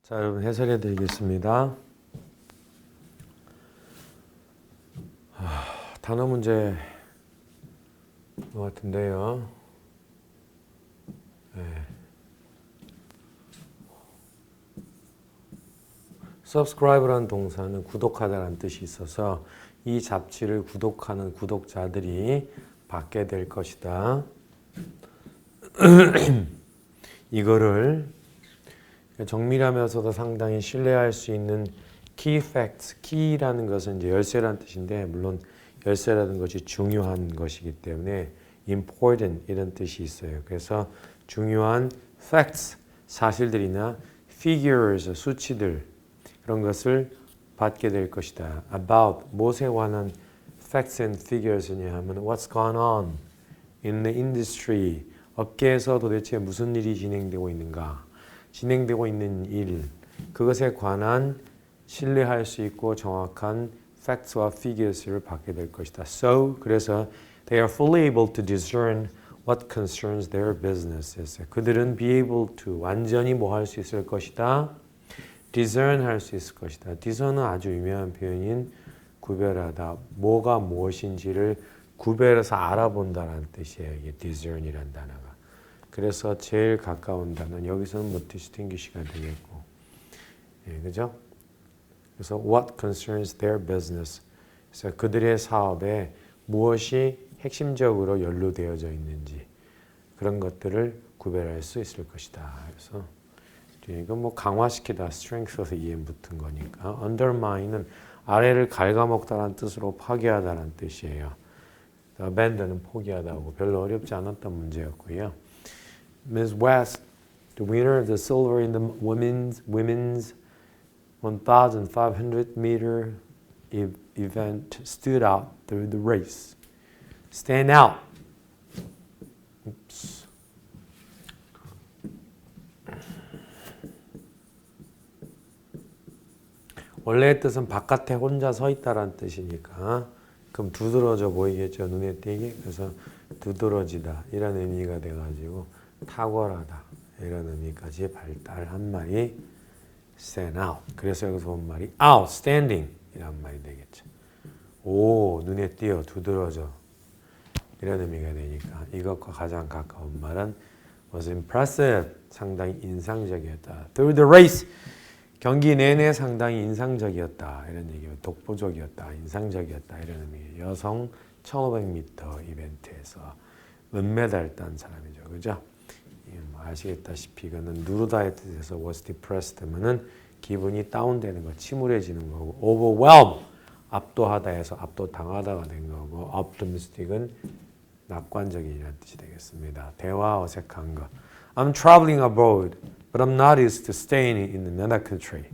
자, 여러분 해설해 드리겠습니다. 단어 문제 것 같은데요. 네. subscribe라는 동사는 구독하다라는 뜻이 있어서 이 잡지를 구독하는 구독자들이 받게 될 것이다. 이거를 정밀하면서도 상당히 신뢰할 수 있는 key facts, key라는 것은 이제 열쇠라는 뜻인데 물론 열쇠라는 것이 중요한 것이기 때문에 important 이런 뜻이 있어요. 그래서 중요한 facts, 사실들이나 figures, 수치들 그런 것을 받게 될 것이다. about, 무엇에 관한 facts and figures냐 하면 what's going on in the industry, 업계에서 도대체 무슨 일이 진행되고 있는가, 진행되고 있는 일, 그것에 관한 신뢰할 수 있고 정확한 facts와 figures를 받게 될 것이다. So, 그래서 they are fully able to discern what concerns their businesses. 그들은 be able to, 완전히 뭐 할 수 있을 것이다? discern 할 수 있을 것이다. discern은 아주 유명한 표현인 구별하다. 뭐가 무엇인지를 구별해서 알아본다는 뜻이에요. 이게 discern이라는 단어가. 그래서 제일 가까운 단어는 여기서는 뭐 distinguish가 되겠고, 예, 그죠? 그래서 what concerns their business. 그래서 그들의 사업에 무엇이 핵심적으로 연루되어져 있는지 그런 것들을 구별할 수 있을 것이다. 그래서 이건 뭐 강화시키다, strength에서 EM 붙은 거니까. undermine은 아래를 갉아먹다라는 뜻으로 파괴하다라는 뜻이에요. abandon은 포기하다고 별로 어렵지 않았던 문제였고요. Ms. West, the winner of the silver in the women's 1,500 meter event, stood out through the race. Stand out. Oops. 원래의 뜻은 바깥에 혼자 서 있다라는 뜻이니까 그럼 두드러져 보이겠죠. 눈에 띄게. 그래서 두드러지다 이런 의미가 돼가지고 탁월하다 이런 의미까지 발달한 말이 stand out. 그래서 여기서 본 말이 outstanding 이란 말이 되겠죠. 오, 눈에 띄어, 두드러져 이런 의미가 되니까 이것과 가장 가까운 말은 was impressive, 상당히 인상적이었다. Through the race, 경기 내내 상당히 인상적이었다 이런 얘기예요. 독보적이었다, 인상적이었다 이런 의미예요. 여성 1500m 이벤트에서 은메달 딴 사람이죠. 그죠? 뭐 아시겠다시피 이거는 누르다의 뜻에서 was depressed 하면은 기분이 다운되는 거, 침울해지는 거고, overwhelm, 압도하다 해서 압도당하다가 된 거고, optimistic은 낙관적이라는 뜻이 되겠습니다. 대화 어색한 거. I'm traveling abroad, but I'm not used to staying in another country.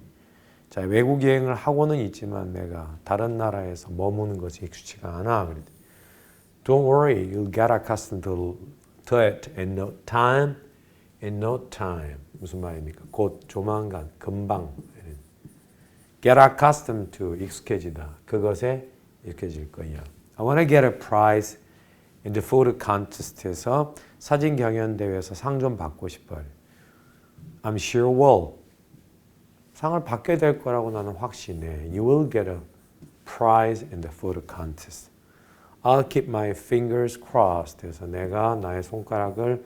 자, 외국 여행을 하고는 있지만 내가 다른 나라에서 머무는 것이 익숙치가 않아. Don't worry, you'll get accustomed to it in no time. In no time. 무슨 말입니까? 곧, 조만간, 금방. Get accustomed to, 익숙해지다. 그것에 익숙해질 거예요. I want to get a prize in the photo contest에서 사진 경연 대회에서 상 좀 받고 싶어요. I'm sure will. 상을 받게 될 거라고 나는 확신해. You will get a prize in the photo contest. I'll keep my fingers crossed. 그래서 내가 나의 손가락을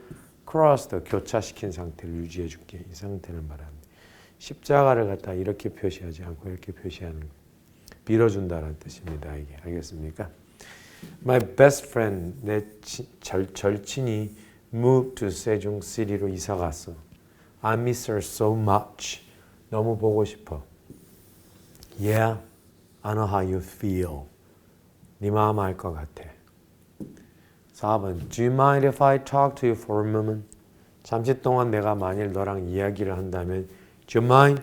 crossed, 교차시킨 상태를 유지해 줄게. 이 상태를 말합니다. 십자가를 갖다 이렇게 표시하지 않고 이렇게 표시하는 거. 빌어준다는 뜻입니다. 이게 알겠습니까? My best friend, 내 절친이 moved to 세종 city로 이사 갔어. I miss her so much. 너무 보고 싶어. Yeah, I know how you feel. 네 마음 알 것 같아. 4번. Do you mind if I talk to you for a moment? 잠시 동안 내가 만일 너랑 이야기를 한다면 Do you mind?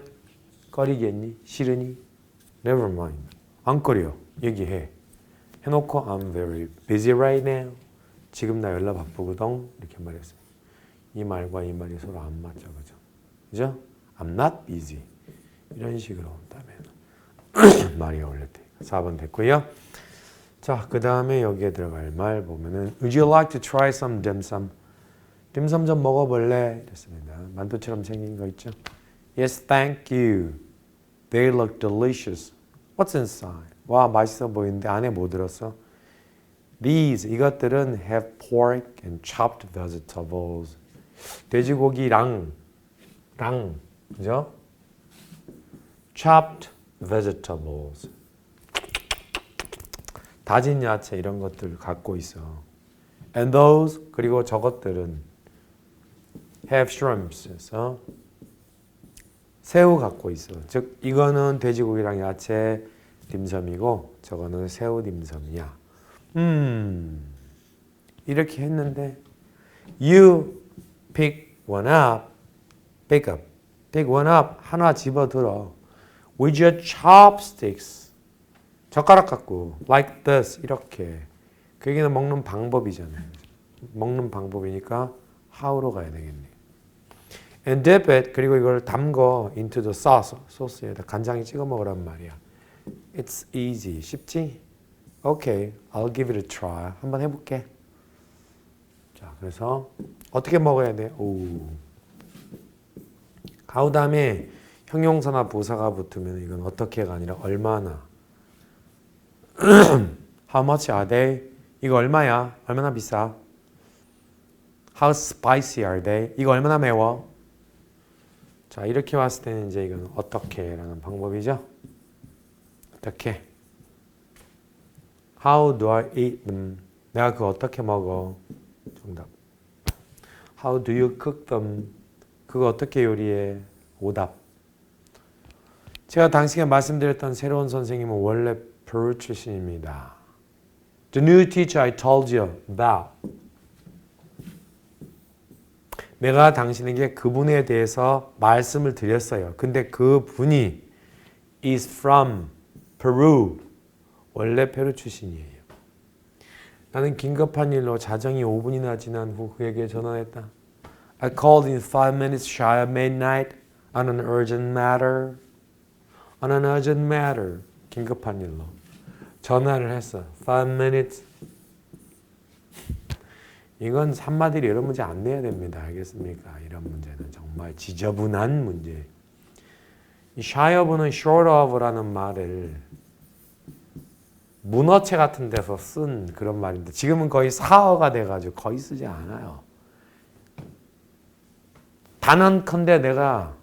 꺼리겠니? 싫으니? Never mind. 안 꺼려. 얘기해. 해놓고 I'm very busy right now. 지금 나 연락 바쁘거든. 이렇게 말했어요. 이 말과 이 말이 서로 안 맞죠. 그죠? 그죠? I'm not busy. 이런 식으로 온다면 말이 어울릴 테니까. 4번 됐고요. 자, 그 다음에 여기에 들어갈 말 보면은 Would you like to try some dim sum? 딤섬 좀 먹어볼래? 이랬습니다. 만두처럼 생긴 거 있죠? Yes, thank you. They look delicious. What's inside? 와, 맛있어 보이는데 안에 뭐 들었어? These, 이것들은 have pork and chopped vegetables. 돼지고기랑, 그죠? chopped vegetables. 다진 야채 이런 것들 갖고 있어. And those, 그리고 저것들은 have shrimps. 그래서 새우 갖고 있어. 즉, 이거는 돼지고기랑 야채 딤섬이고 저거는 새우 딤섬이야. 이렇게 했는데 You pick one up, pick up, pick one up, 하나 집어들어. With your chopsticks, 젓가락 갖고, like this, 이렇게. 그 얘기는 먹는 방법이잖아요. 먹는 방법이니까 how로 가야 되겠네. And dip it, 그리고 이걸 담궈 into the sauce, 소스에다 간장에 찍어 먹으란 말이야. It's easy, 쉽지? Okay, I'll give it a try. 한번 해볼게. 자, 그래서 어떻게 먹어야 돼? 오. how 다음에 형용사나 부사가 붙으면 이건 어떻게가 아니라 얼마나. How much are they? 이거 얼마야? 얼마나 비싸? How spicy are they? 이거 얼마나 매워? 자, 이렇게 왔을 때는 이제 이건 어떻게라는 방법이죠. 어떻게? How do I eat them? 내가 그거 어떻게 먹어? 정답. How do you cook them? 그거 어떻게 요리해? 오답. 제가 당시에 말씀드렸던 새로운 선생님은 원래 페루 출신입니다. The new teacher I told you about. 내가 당신에게 그분에 대해서 말씀을 드렸어요. 근데 그분이 is from Peru. 원래 페루 출신이에요. 나는 긴급한 일로 자정이 5분이나 지난 후 그에게 전화했다. I called in 5 minutes shy of midnight on an urgent matter. On an urgent matter. 긴급한 일로. 전화를 했어. 5 minutes. 이건 한마디로 이런 문제 안 내야 됩니다. 알겠습니까? 이런 문제는 정말 지저분한 문제. 이 shy of는 short of라는 말을 문어체 같은 데서 쓴 그런 말인데 지금은 거의 사어가 돼가지고 거의 쓰지 않아요. 단언컨대 내가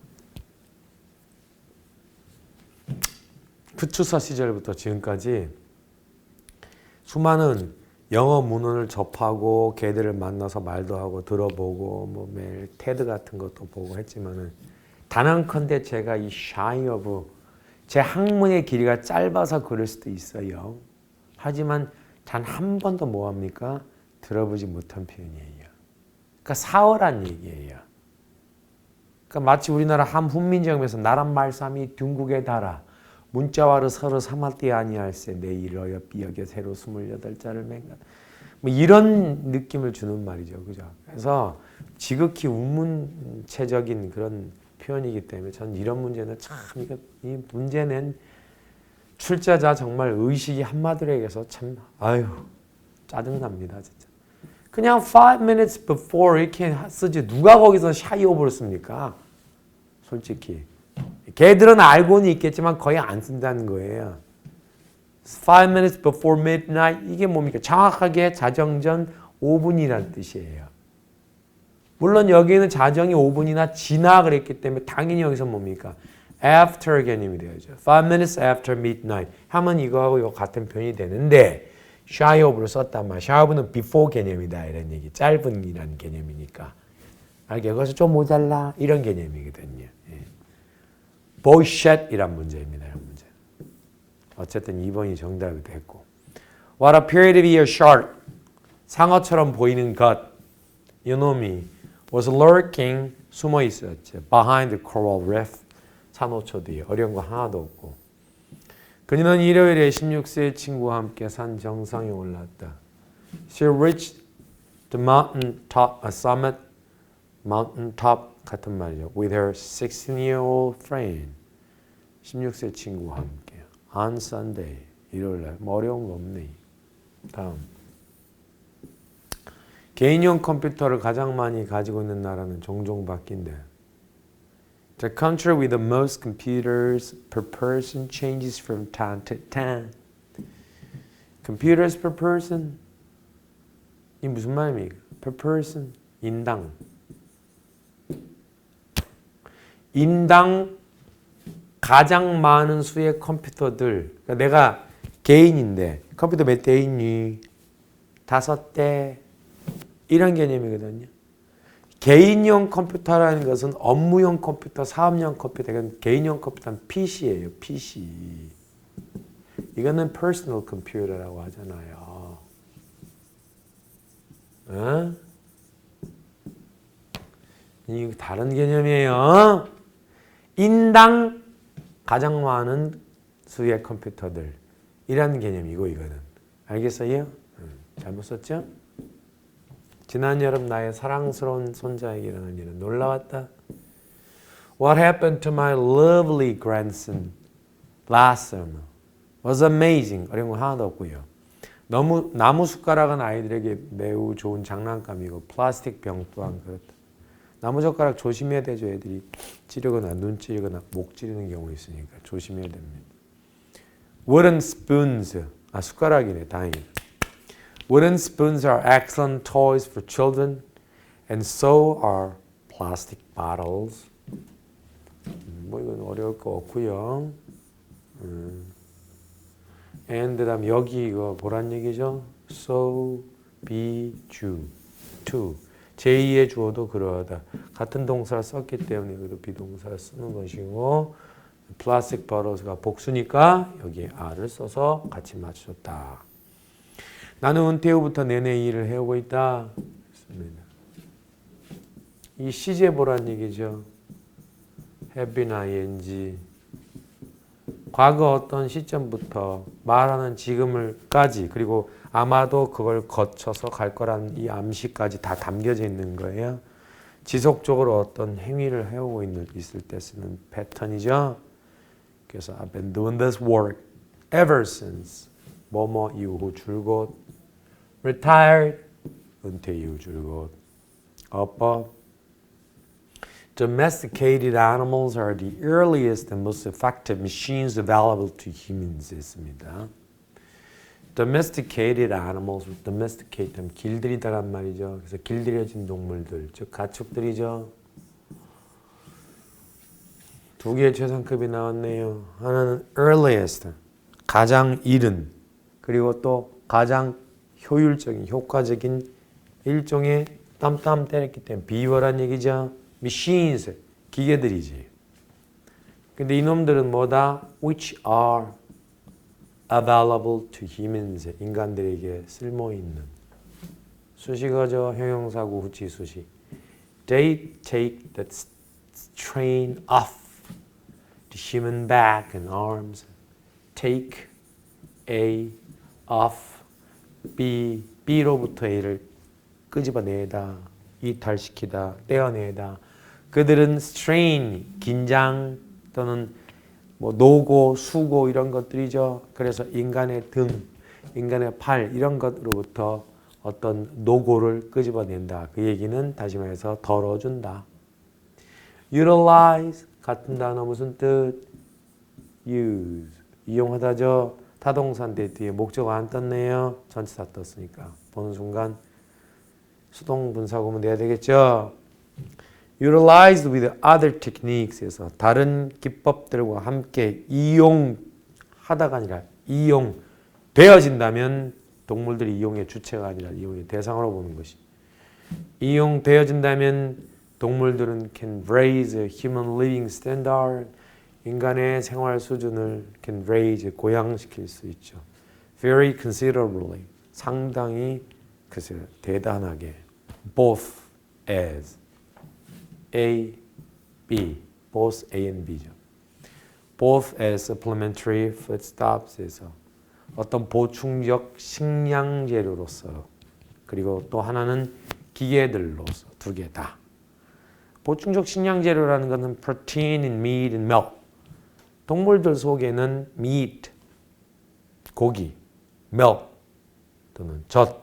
부추서 시절부터 지금까지 수많은 영어 문헌을 접하고 걔들을 만나서 말도 하고 들어보고 뭐 매일 테드 같은 것도 보고 했지만은 단언컨대 제가 이 shy of 제 학문의 길이가 짧아서 그럴 수도 있어요. 하지만 단 한 번도 뭐합니까? 들어보지 못한 표현이에요. 그러니까 사어란 얘기예요. 그러니까 마치 우리나라 함훈민정음에서 나란 말삼이 둥국에 달아 문자와르 서로 삼았디 아니할세 내일어여 삐역에 새로 28자를 맹간 뭐 이런 느낌을 주는 말이죠. 그죠? 그래서 지극히 운문체적인 그런 표현이기 때문에 저는 이런 문제는 참 이 문제는 출제자 정말 의식이 한마디로 얘기해서 참 아유 짜증납니다. 진짜. 그냥 5 minutes before 이렇게 쓰지 누가 거기서 shy of를 씁니까? 솔직히. 걔들은 알고는 있겠지만 거의 안 쓴다는 거예요. 5 minutes before midnight 이게 뭡니까? 정확하게 자정전 5분이라는 뜻이에요. 물론 여기에는 자정이 5분이나 지나 그랬기 때문에 당연히 여기서 뭡니까? after 개념이 되어야죠. 5 minutes after midnight 하면 이거하고 이거 같은 표현이 되는데 shy of를 썼단 말이야. shy of는 before 개념이다 이런 얘기. 짧은이라는 개념이니까. 알게 그것은 좀 모자라 이런 개념이거든요. 예. bullshit이란 문제입니다. 이런 문제. 어쨌든 2번이 정답이 됐고. What appeared to be a shark. 상어처럼 보이는 것. 이놈이 was lurking 숨어 있었죠. behind the coral reef. 산호초 뒤에 어려운 거 하나도 없고. 그녀는 일요일에 16세의 친구와 함께 산 정상에 올랐다. She reached the mountain top, summit, mountain top 같은 말이죠. With her 16-year-old friend. 16세 친구와 함께. On Sunday. 일요일날. 뭐 어려운 거 없네. 다음. 개인용 컴퓨터를 가장 많이 가지고 있는 나라는 종종 바뀐대. The country with the most computers per person changes from time to time. Computers per person? 이 무슨 말입니까? Per person, 인당. 인당 가장 많은 수의 컴퓨터들. 그러니까 내가 개인인데 컴퓨터 몇 대 있니? 5대. 이런 개념이거든요. 개인용 컴퓨터라는 것은 업무용 컴퓨터, 사업용 컴퓨터, 이건 개인용 컴퓨터는 PC예요. PC. 이거는 personal computer라고 하잖아요. 어? 이거 다른 개념이에요. 인당 가장 많은 수의 컴퓨터들. 이라는 개념이고 이거는. 알겠어요? 잘못 썼죠? 지난 여름 나의 사랑스러운 손자에게 일어난 일은 놀라웠다. What happened to my lovely grandson last summer was amazing. 어려운 거 하나도 없고요. 너무 나무 숟가락은 아이들에게 매우 좋은 장난감이고 플라스틱 병 또한 그렇다. 나무 젓가락 조심해야 되죠. 애들이 찌르거나 눈 찌르거나 목 찌르는 경우 있으니까 조심해야 됩니다. Wooden spoons. 숟가락이네. 다행이다. Wooden spoons are excellent toys for children, and so are plastic bottles. 뭐 이건 어려울 거 없고요. and 그다음 여기 이거 뭐란 얘기죠? So be Jew. to. 제2의 주어도 그러하다. 같은 동사를 썼기 때문에 이것도 비동사를 쓰는 것이고 plastic bottles가 복수니까 여기에 R을 써서 같이 맞춰줬다. 나는 은퇴 후부터 내내 이 일을 해오고 있다. 했습니다. 이 시제 보란 얘기죠. have been ing. 과거 어떤 시점부터 말하는 지금을까지 그리고 아마도 그걸 거쳐서 갈 거라는 이 암시까지 다 담겨져 있는 거예요. 지속적으로 어떤 행위를 해오고 있을 때 쓰는 패턴이죠. 그래서 I've been doing this work ever since 뭐뭐 이후 줄곧 retired 은퇴 이후 줄곧 above domesticated animals are the earliest and most effective machines available to humans 했습니다. domesticated animals, domesticate 하면 길들이다란 말이죠. 그래서 길들여진 동물들, 즉 가축들이죠. 두 개의 최상급이 나왔네요. 하나는 earliest, 가장 이른, 그리고 또 가장 효율적인, 효과적인 일종의 땀 때렸기 때문에 비유어란 얘기죠. machines, 기계들이지. 근데 이놈들은 뭐다? which are available to humans, 인간들에게 쓸모있는. 수식어죠. 형용사구 후치 수식. They take the strain off the human back and arms. Take A off B, B로부터 A를 끄집어내다, 이탈시키다, 떼어내다. 그들은 strain, 긴장 또는 뭐 노고, 수고 이런 것들이죠. 그래서 인간의 등, 인간의 팔 이런 것으로부터 어떤 노고를 끄집어낸다. 그 얘기는 다시 말해서 덜어준다. utilize 같은 단어 무슨 뜻? use 이용하다죠. 타동사인데 뒤에 목적어 안 떴네요. 전치사 떴으니까 보는 순간 수동분사구문 내야 되겠죠. utilized with other techniques 에서 다른 기법들과 함께 이용하다가 아니라 이용되어진다면 동물들이 이용의 주체가 아니라 이용의 대상으로 보는 것이. 이용되어진다면 동물들은 can raise a human living standard. 인간의 생활 수준을 can raise, 고양시킬 수 있죠. Very considerably, 상당히 대단하게. Both as A, B, both A and B죠. Both as supplementary foodstuffs에서 어떤 보충적 식량 재료로서 그리고 또 하나는 기계들로서 두 개 다. 보충적 식량 재료라는 것은 protein in meat and milk. 동물들 속에는 meat, 고기, milk 또는 젖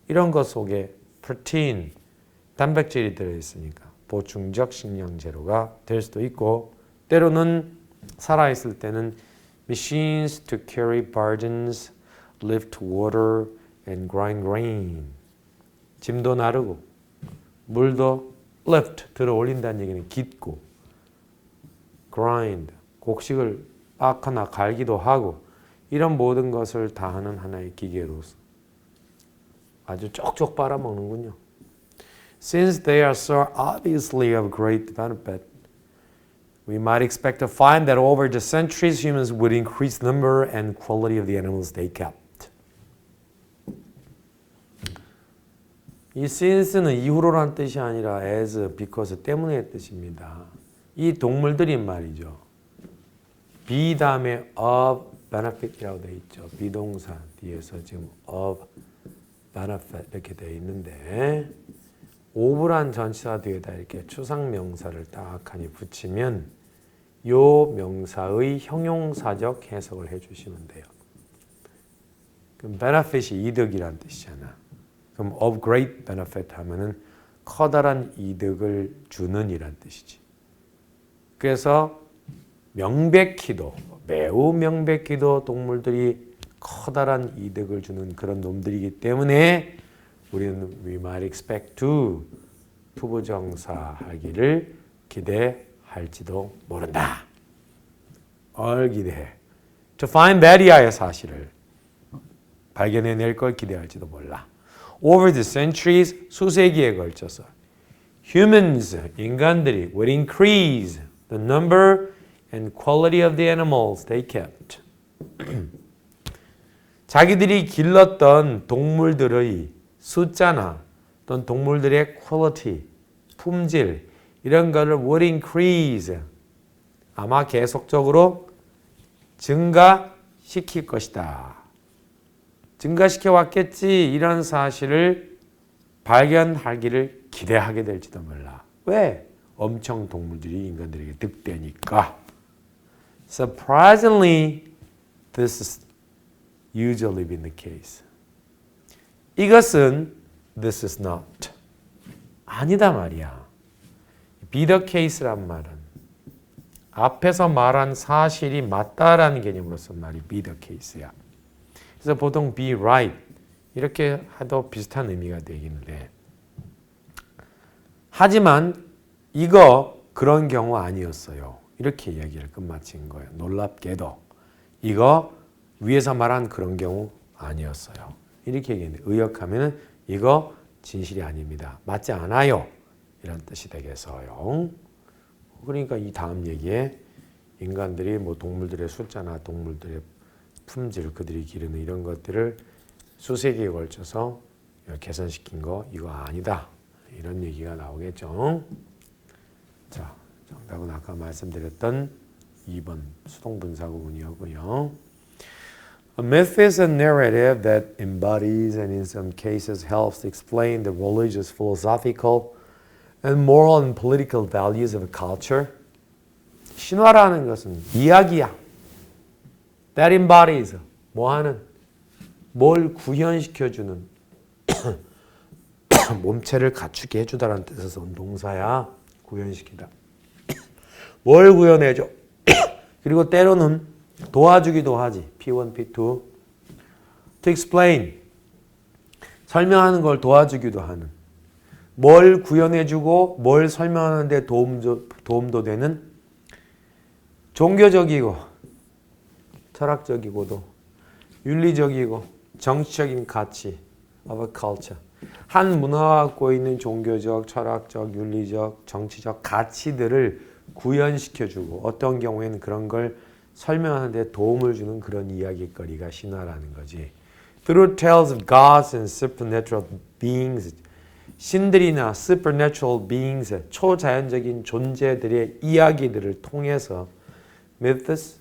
이런 것 속에 protein, 단백질이 들어있으니까 보충적 식량 재료가 될 수도 있고 때로는 살아있을 때는 machines to carry burdens, lift water and grind grain. 짐도 나르고 물도 lift 들어 올린다는 얘기는 깃고 grind 곡식을 빻거나 갈기도 하고 이런 모든 것을 다 하는 하나의 기계로서 아주 쪽쪽 빨아먹는군요. Since they are so obviously of great benefit, we might expect to find that over the centuries humans would increase the number and quality of the animals they kept. 이 since는 이후로란 뜻이 아니라 as, because 때문의 뜻입니다. 이 동물들이 말이죠. be 다음에 of benefit이라고 되어 있죠. 비동사 뒤에서 지금 of benefit 이렇게 되어 있는데 of란 전치사 뒤에다 이렇게 추상명사를 딱하니 붙이면 요 명사의 형용사적 해석을 해주시면 돼요. 그럼 benefit이 이득이란 뜻이잖아. 그럼 of great benefit 하면은 커다란 이득을 주는 이란 뜻이지. 그래서 명백히도 매우 명백히도 동물들이 커다란 이득을 주는 그런 놈들이기 때문에 우리는 we might expect to 투부정사 하기를 기대할지도 모른다. 기대해. To find that이야의 사실을 발견해낼 걸 기대할지도 몰라. Over the centuries, 수세기에 걸쳐서 humans, 인간들이 would increase the number and quality of the animals they kept. 자기들이 길렀던 동물들의 숫자나 또는 동물들의 quality, 품질 이런 거를 would increase 아마 계속적으로 증가시킬 것이다. 증가시켜 왔겠지 이런 사실을 발견하기를 기대하게 될지도 몰라. 왜? 엄청 동물들이 인간들에게 득대니까. Surprisingly, this is usually been the case. 이것은 this is not. 아니다 말이야. be the case란 말은 앞에서 말한 사실이 맞다라는 개념으로서 말이 be the case야. 그래서 보통 be right 이렇게 해도 비슷한 의미가 되겠는데 하지만 이거 그런 경우 아니었어요. 이렇게 이야기를 끝마친 거예요. 놀랍게도 이거 위에서 말한 그런 경우 아니었어요. 이렇게 얘기했는데 의역하면 이거 진실이 아닙니다. 맞지 않아요. 이런 뜻이 되겠어요. 그러니까 이 다음 얘기에 인간들이 뭐 동물들의 숫자나 동물들의 품질, 그들이 기르는 이런 것들을 수세기에 걸쳐서 개선시킨 거 이거 아니다. 이런 얘기가 나오겠죠. 자, 정답은 아까 말씀드렸던 2번 수동분사 구문이었고요. A myth is a narrative that embodies and in some cases helps explain the religious, philosophical, and moral and political values of a culture. 신화라는 것은 이야기야. That embodies 뭐하는 뭘 구현시켜주는 몸체를 갖추게 해주다라는 뜻에서 온 동사야. 구현시키다. 뭘 구현해줘? 그리고 때로는 도와주기도 하지. P1, P2. To explain. 설명하는 걸 도와주기도 하는. 뭘 구현해주고 뭘 설명하는 데 도움도 되는 종교적이고 철학적이고도 윤리적이고 정치적인 가치 of a culture. 한 문화가 갖고 있는 종교적, 철학적, 윤리적, 정치적 가치들을 구현시켜주고 어떤 경우에는 그런 걸 설명하는 데 도움을 주는 그런 이야기거리가 신화라는 거지. Through tales of gods and supernatural beings, 신들이나 supernatural beings, 초자연적인 존재들의 이야기들을 통해서 myths,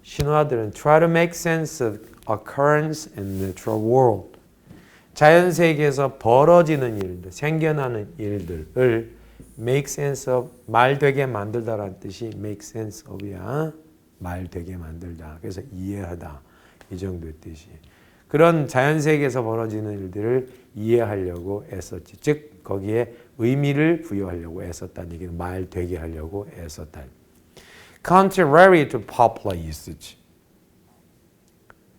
신화들은 try to make sense of occurrence in the natural world. 자연 세계에서 벌어지는 일들, 생겨나는 일들을 make sense of, 말되게 만들다라는 뜻이 make sense of이야. 말되게 만들다. 그래서 이해하다. 이 정도의 뜻이. 그런 자연 세계에서 벌어지는 일들을 이해하려고 애썼지. 즉 거기에 의미를 부여하려고 애썼다는 얘기는 말 되게 하려고 애썼다. Contrary to popular usage.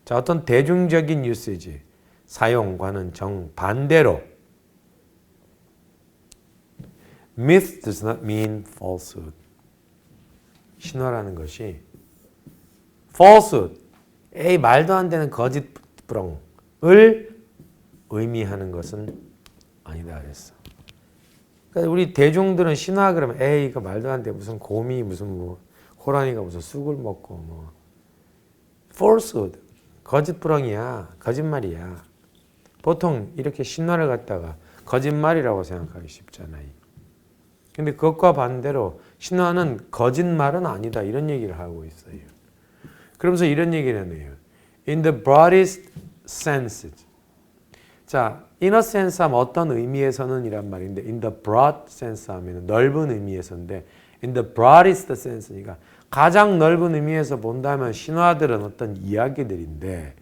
자, 어떤 대중적인 유세지, 사용과는 정반대로 myth does not mean falsehood. 신화라는 것이 falsehood, 말도 안 되는 거짓부렁을 의미하는 것은 아니다 그랬어. 그러니까 우리 대중들은 신화 그러면 이거 말도 안 돼. 무슨 곰이 무슨 뭐 호랑이가 무슨 쑥을 먹고 뭐 falsehood, 거짓부렁이야, 거짓말이야. 보통 이렇게 신화를 갖다가 거짓말이라고 생각하기 쉽잖아요. 근데 그것과 반대로 신화는 거짓말은 아니다 이런 얘기를 하고 있어요. 그러면서 이런 얘기를 하네요. In the broadest sense. 자, in a sense 하면 어떤 의미에서는 이란 말인데 in the broad sense 하면 넓은 의미에서인데 in the broadest sense니까 가장 넓은 의미에서 본다면 신화들은 어떤 이야기들인데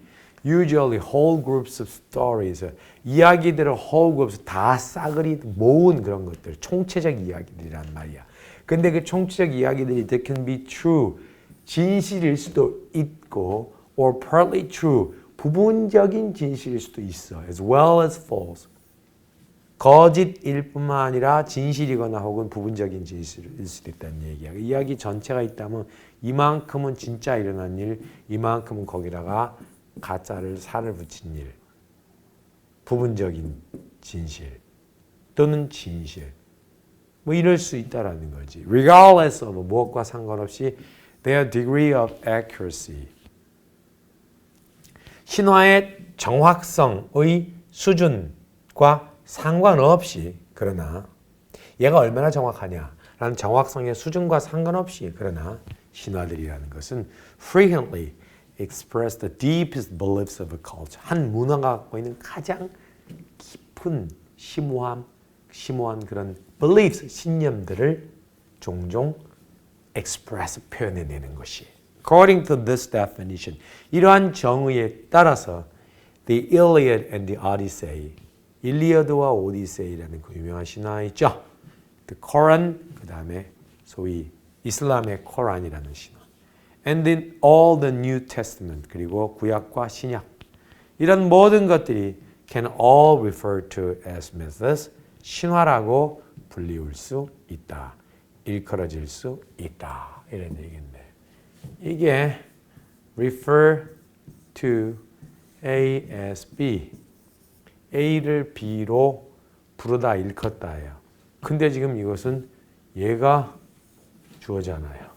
usually whole groups of stories, 이야기들을 whole groups 다 싸그리 모은 그런 것들, 총체적 이야기들이란 말이야. 근데 그 총체적 이야기들이 they can be true, 진실일 수도 있고 or partly true, 부분적인 진실일 수도 있어. as well as false. 거짓일 뿐만 아니라 진실이거나 혹은 부분적인 진실일 수도 있다는 얘기야. 이야기 전체가 있다면 이만큼은 진짜 일어난 일, 이만큼은 거기다가 가짜를 살을 붙인 일, 부분적인 진실 또는 진실 뭐 이럴 수 있다라는 거지. Regardless of 무엇과 상관없이 their degree of accuracy. 신화의 정확성의 수준과 상관없이 그러나 얘가 얼마나 정확하냐라는 정확성의 수준과 상관없이 그러나 신화들이라는 것은 frequently express the deepest beliefs of a culture. 한 문화가 갖고 있는 가장 깊은 심오한 그런 beliefs, 신념들을 종종 express, 표현해내는 것이. According to this definition, 이러한 정의에 따라서 the Iliad and the Odyssey, 일리어드와 오디세이라는 그 유명한 신화 있죠. The Quran, 그 다음에 소위 이슬람의 코란이라는 신화. And in all the New Testament, 그리고 구약과 신약. 이런 모든 것들이 can all refer to as myths, 신화라고 불리울 수 있다. 일컬어질 수 있다. 이런 얘기인데. 이게 refer to A as B. A를 B로 부르다 일컫다예요. 근데 지금 이것은 얘가 주어잖아요.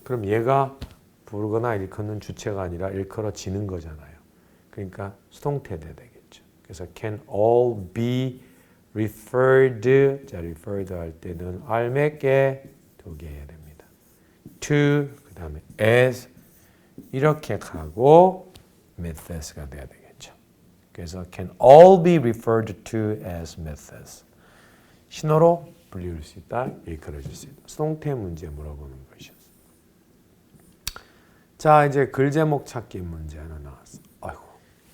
그럼 얘가 부르거나 일컫는 주체가 아니라 일컬어지는 거잖아요. 그러니까 수동태돼야 되겠죠. 그래서 can all be referred, 자 referred 할 때는 R 몇 개? 2개 해야 됩니다. to, 그 다음에 as 이렇게 가고 myths가 돼야 되겠죠. 그래서 can all be referred to as myths. 신호로 불리울 수 있다, 일컬어질 수 있다. 수동태 문제 물어보는 것이었어요. 자, 이제 글 제목 찾기 문제 하나 나왔어. 아이고.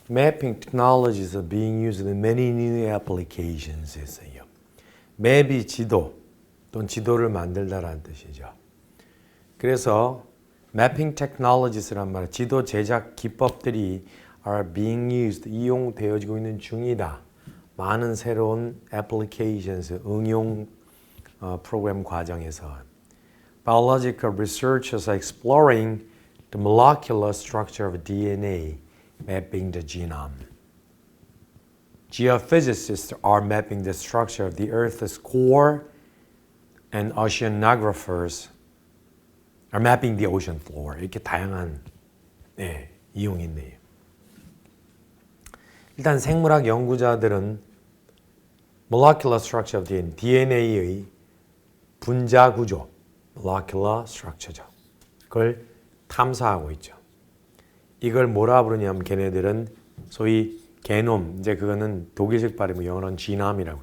Mapping technologies are being used in many new applications 했어요. 맵이 지도 또는 지도를 만들다라는 뜻이죠. 그래서 mapping technologies란 말은 지도 제작 기법들이 are being used, 이용되어지고 있는 중이다. 많은 새로운 applications, 응용 프로그램 과정에서 biological researchers are exploring the molecular structure of DNA, mapping the genome. Geophysicists are mapping the structure of the Earth's core, and oceanographers are mapping the ocean floor. 이렇게 다양한 이용이 있네요. 일단 생물학 연구자들은 molecular structure of DNA, DNA의 분자 구조, molecular structure죠. 그걸 탐사하고 있죠. 이걸 뭐라 부르냐면 걔네들은 소위 게놈, 이제 그거는 독일식 발음이고 영어로는 genome이라고.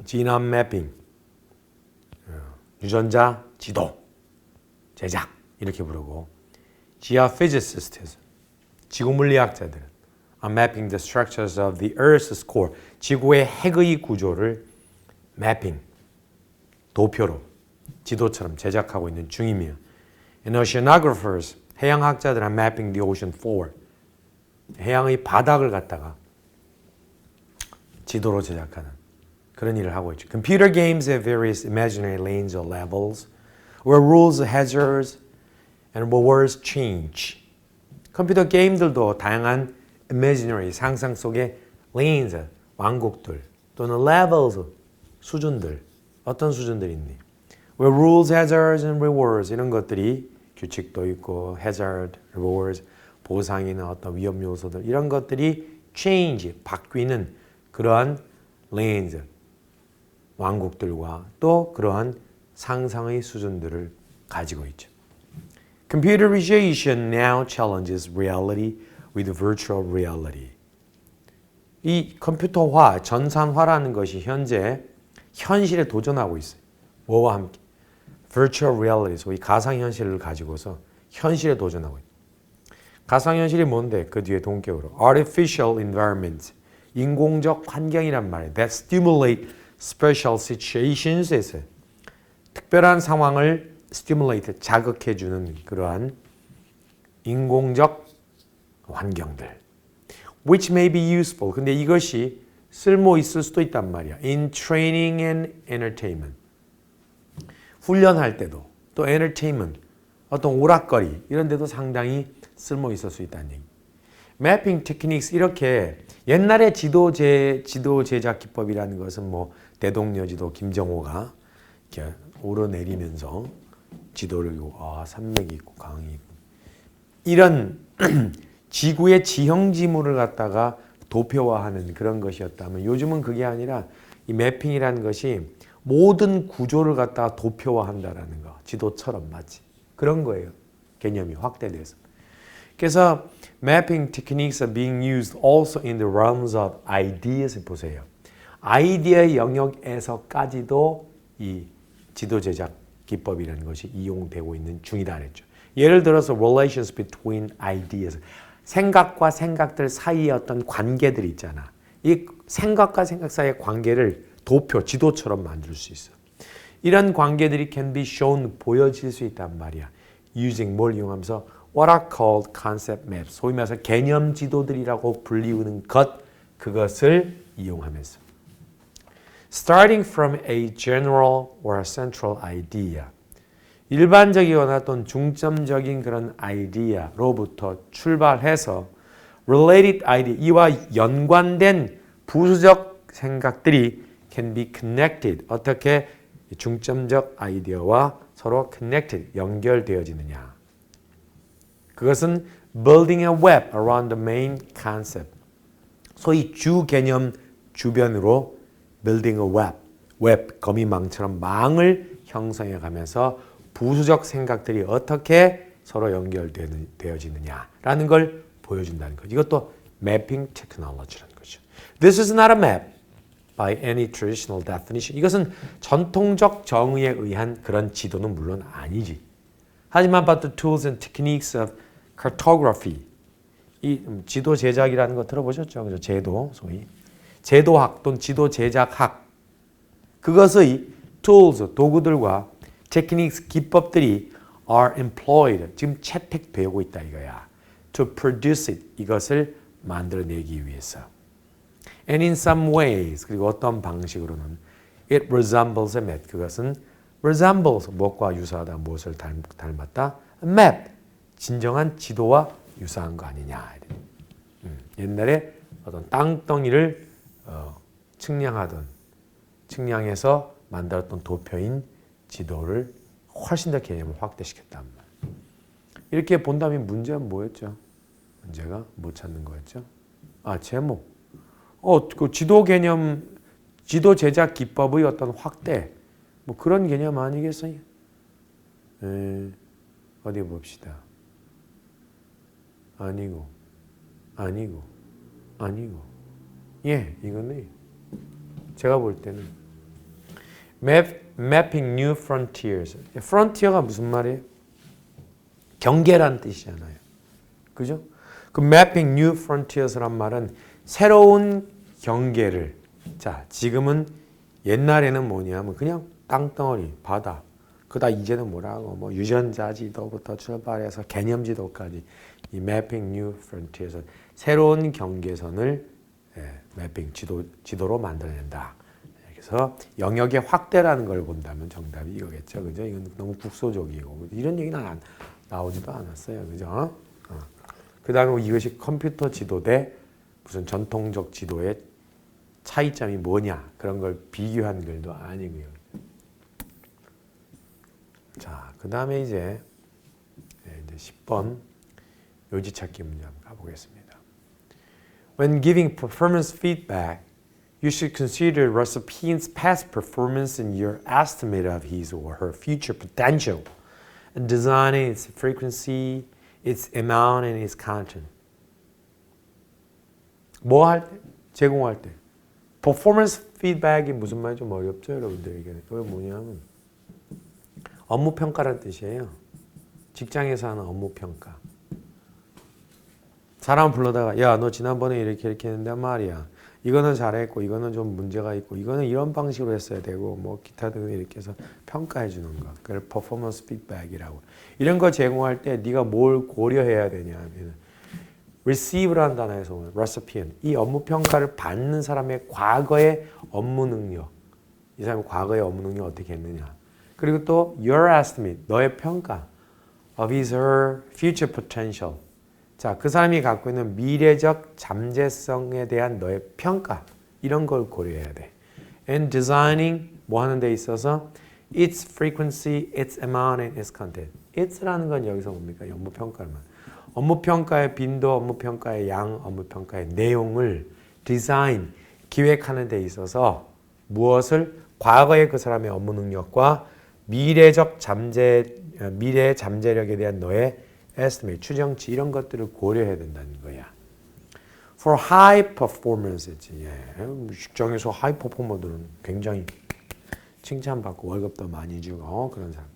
genome mapping, 유전자 지도, 제작 이렇게 부르고 geophysicists, 지구물리학자들은 on mapping the structures of the Earth's core. 지구의 핵의 구조를 mapping, 도표로, 지도처럼 제작하고 있는 중이며 And oceanographers, 해양학자들은 mapping the ocean floor. 해양의 바닥을 갖다가 지도로 제작하는 그런 일을 하고 있죠. Computer games have various imaginary lanes or levels where rules, hazards, and rewards change. 컴퓨터 게임들도 다양한 imaginary, 상상 속의 lanes, 왕국들 또는 levels, 수준들, 어떤 수준들이 있니? Where rules, hazards, and rewards 이런 것들이 규칙도 있고 hazard, rewards, 보상이나 어떤 위험 요소들 이런 것들이 change, 바뀌는 그러한 lanes, 왕국들과 또 그러한 상상의 수준들을 가지고 있죠. Computerization now challenges reality with virtual reality. 이 컴퓨터화, 전산화라는 것이 현재 현실에 도전하고 있어요. 뭐와 함께? Virtual reality, 소위 가상현실을 가지고서 현실에 도전하고 있어요. 가상현실이 뭔데? 그 뒤에 동격으로 Artificial environment, 인공적 환경이란 말이에요. That stimulate special situations에서 특별한 상황을 stimulate, 자극해주는 그러한 인공적 환경들. Which may be useful. 근데 이것이 쓸모 있을 수도 있단 말이야. In training and entertainment. 훈련할 때도 또 entertainment, 어떤 오락거리 이런 데도 상당히 쓸모 있을 수 있다는 얘기. Mapping techniques 이렇게 옛날에 지도 제작 기법이라는 것은 뭐 대동여지도 김정호가 이렇게 오르내리면서 지도를 산맥이 있고 강이 있고 이런 지구의 지형지물을 갖다가 도표화하는 그런 것이었다면 요즘은 그게 아니라 이 매핑이라는 것이 모든 구조를 갖다가 도표화한다라는 거. 지도처럼 마치 그런 거예요. 개념이 확대돼서. 그래서 mapping techniques are being used also in the realms of ideas. 보세요. 아이디어의 영역에서까지도 이 지도 제작 기법이라는 것이 이용되고 있는 중이다 그랬죠. 예를 들어서 relations between ideas. 생각과 생각들 사이의 어떤 관계들이 있잖아. 이 생각과 생각 사이의 관계를 도표, 지도처럼 만들 수 있어. 이런 관계들이 can be shown, 보여질 수 있단 말이야. using 뭘 이용하면서 what are called concept maps, 소위 말해서 개념 지도들이라고 불리우는 것, 그것을 이용하면서. Starting from a general or a central idea. 일반적이거나 또는 중점적인 그런 아이디어로부터 출발해서 related idea, 이와 연관된 부수적 생각들이 can be connected. 어떻게 중점적 아이디어와 서로 connected, 연결되어지느냐. 그것은 building a web around the main concept. 소위 주 개념 주변으로 building a web, 거미망처럼 망을 형성해 가면서 부수적 생각들이 어떻게 서로 연결되어지느냐라는 걸 보여준다는 거죠. 이것도 mapping technology라는 거죠. This is not a map by any traditional definition. 이것은 전통적 정의에 의한 그런 지도는 물론 아니지. 하지만 but the tools and techniques of cartography. 이 지도 제작이라는 거 들어보셨죠? 그죠? 제도, 소위. 제도학 또는 지도 제작학. 그것의 tools, 도구들과 techniques, 기법들이 are employed. 지금 채택되고 있다 이거야. To produce it. 이것을 만들어내기 위해서. And in some ways, 그리고 어떤 방식으로는 it resembles a map. 그것은 resembles, 무엇과 유사하다, 무엇을 닮았다. A map, 진정한 지도와 유사한 거 아니냐. 옛날에 어떤 땅덩이를 측량해서 만들었던 도표인 지도를 훨씬 더 개념을 확대시켰단 말이에요. 이렇게 본다면 문제는 뭐였죠? 문제가 못 찾는 거였죠? 제목. 그 지도 개념, 지도 제작 기법의 어떤 확대, 뭐 그런 개념 아니겠어요? 어디 봅시다. 아니고. 예, 이거네. 제가 볼 때는 mapping new frontiers. frontier가 무슨 말이에요? 경계란 뜻이잖아요. 그죠? 그 mapping new frontiers란 말은 새로운 경계를 자 지금은 옛날에는 뭐냐면 그냥 땅덩어리 바다 그다 이제는 뭐라고 뭐 유전자 지도부터 출발해서 개념 지도까지 이 mapping new frontiers 새로운 경계선을 매핑 지도로 만들어낸다. 그래서 영역의 확대라는 걸 본다면 정답이 이거겠죠. 그죠? 이건 너무 국소적이고 이런 얘기는 나오지도 않았어요. 그죠? 그다음에 이것이 컴퓨터 지도 대 무슨 전통적 지도의 차이점이 뭐냐 그런 걸 비교한 글도 아니고요. 자, 그다음에 이제 10번 요지 찾기 문제 한번 가보겠습니다. When giving performance feedback, you should consider recipient's past performance and your estimate of his or her future potential, and designing its frequency, its amount, and its content. 뭐 할 때? 제공할 때. performance feedback이 무슨 말이 좀 어렵죠, 여러분들에게. 그게 뭐냐면 업무 평가라는 뜻이에요. 직장에서 하는 업무 평가. 사람 불러다가 야, 너 지난번에 이렇게 했는데 말이야. 이거는 잘했고 이거는 좀 문제가 있고 이거는 이런 방식으로 했어야 되고 뭐 기타 등등 이렇게 해서 평가해 주는 거. 그걸 퍼포먼스 피드백이라고. 이런 거 제공할 때 네가 뭘 고려해야 되냐 하면 receive라는 단어에서 오는 recipient. 이 업무 평가를 받는 사람의 과거의 업무 능력. 이 사람의 과거의 업무 능력 어떻게 했느냐. 그리고 또 your estimate. 너의 평가 of his or her future potential. 자, 그 사람이 갖고 있는 미래적 잠재성에 대한 너의 평가 이런 걸 고려해야 돼. And designing 뭐 하는 데 있어서 its frequency, its amount, and its content. its라는 건 여기서 뭡니까? 업무 평가만. 업무 평가의 빈도, 업무 평가의 양, 업무 평가의 내용을 디자인, 기획하는 데 있어서 무엇을 과거의 그 사람의 업무 능력과 미래적 미래 잠재력에 대한 너의 estimate, 추정치 이런 것들을 고려해야 된다는 거야. For high performance, 직장에서 하이 퍼포머들은 굉장히 칭찬받고 월급도 많이 주고 그런 사람.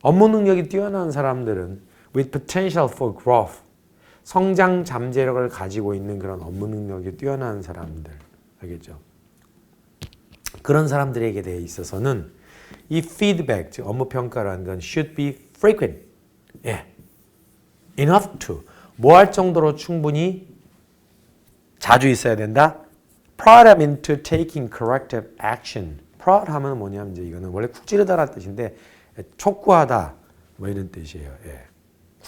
업무 능력이 뛰어난 사람들은 with potential for growth, 성장 잠재력을 가지고 있는 그런 업무 능력이 뛰어난 사람들, 알겠죠? 그런 사람들에게 대해 있어서는 이 feedback, 즉 업무 평가라는 건 should be frequent. enough to 뭐 할 정도로 충분히 자주 있어야 된다. prod them into taking corrective action. prod 하면 뭐냐면 이제 이거는 원래 쿡 찌르다라는 뜻인데 촉구하다 뭐 이런 뜻이에요.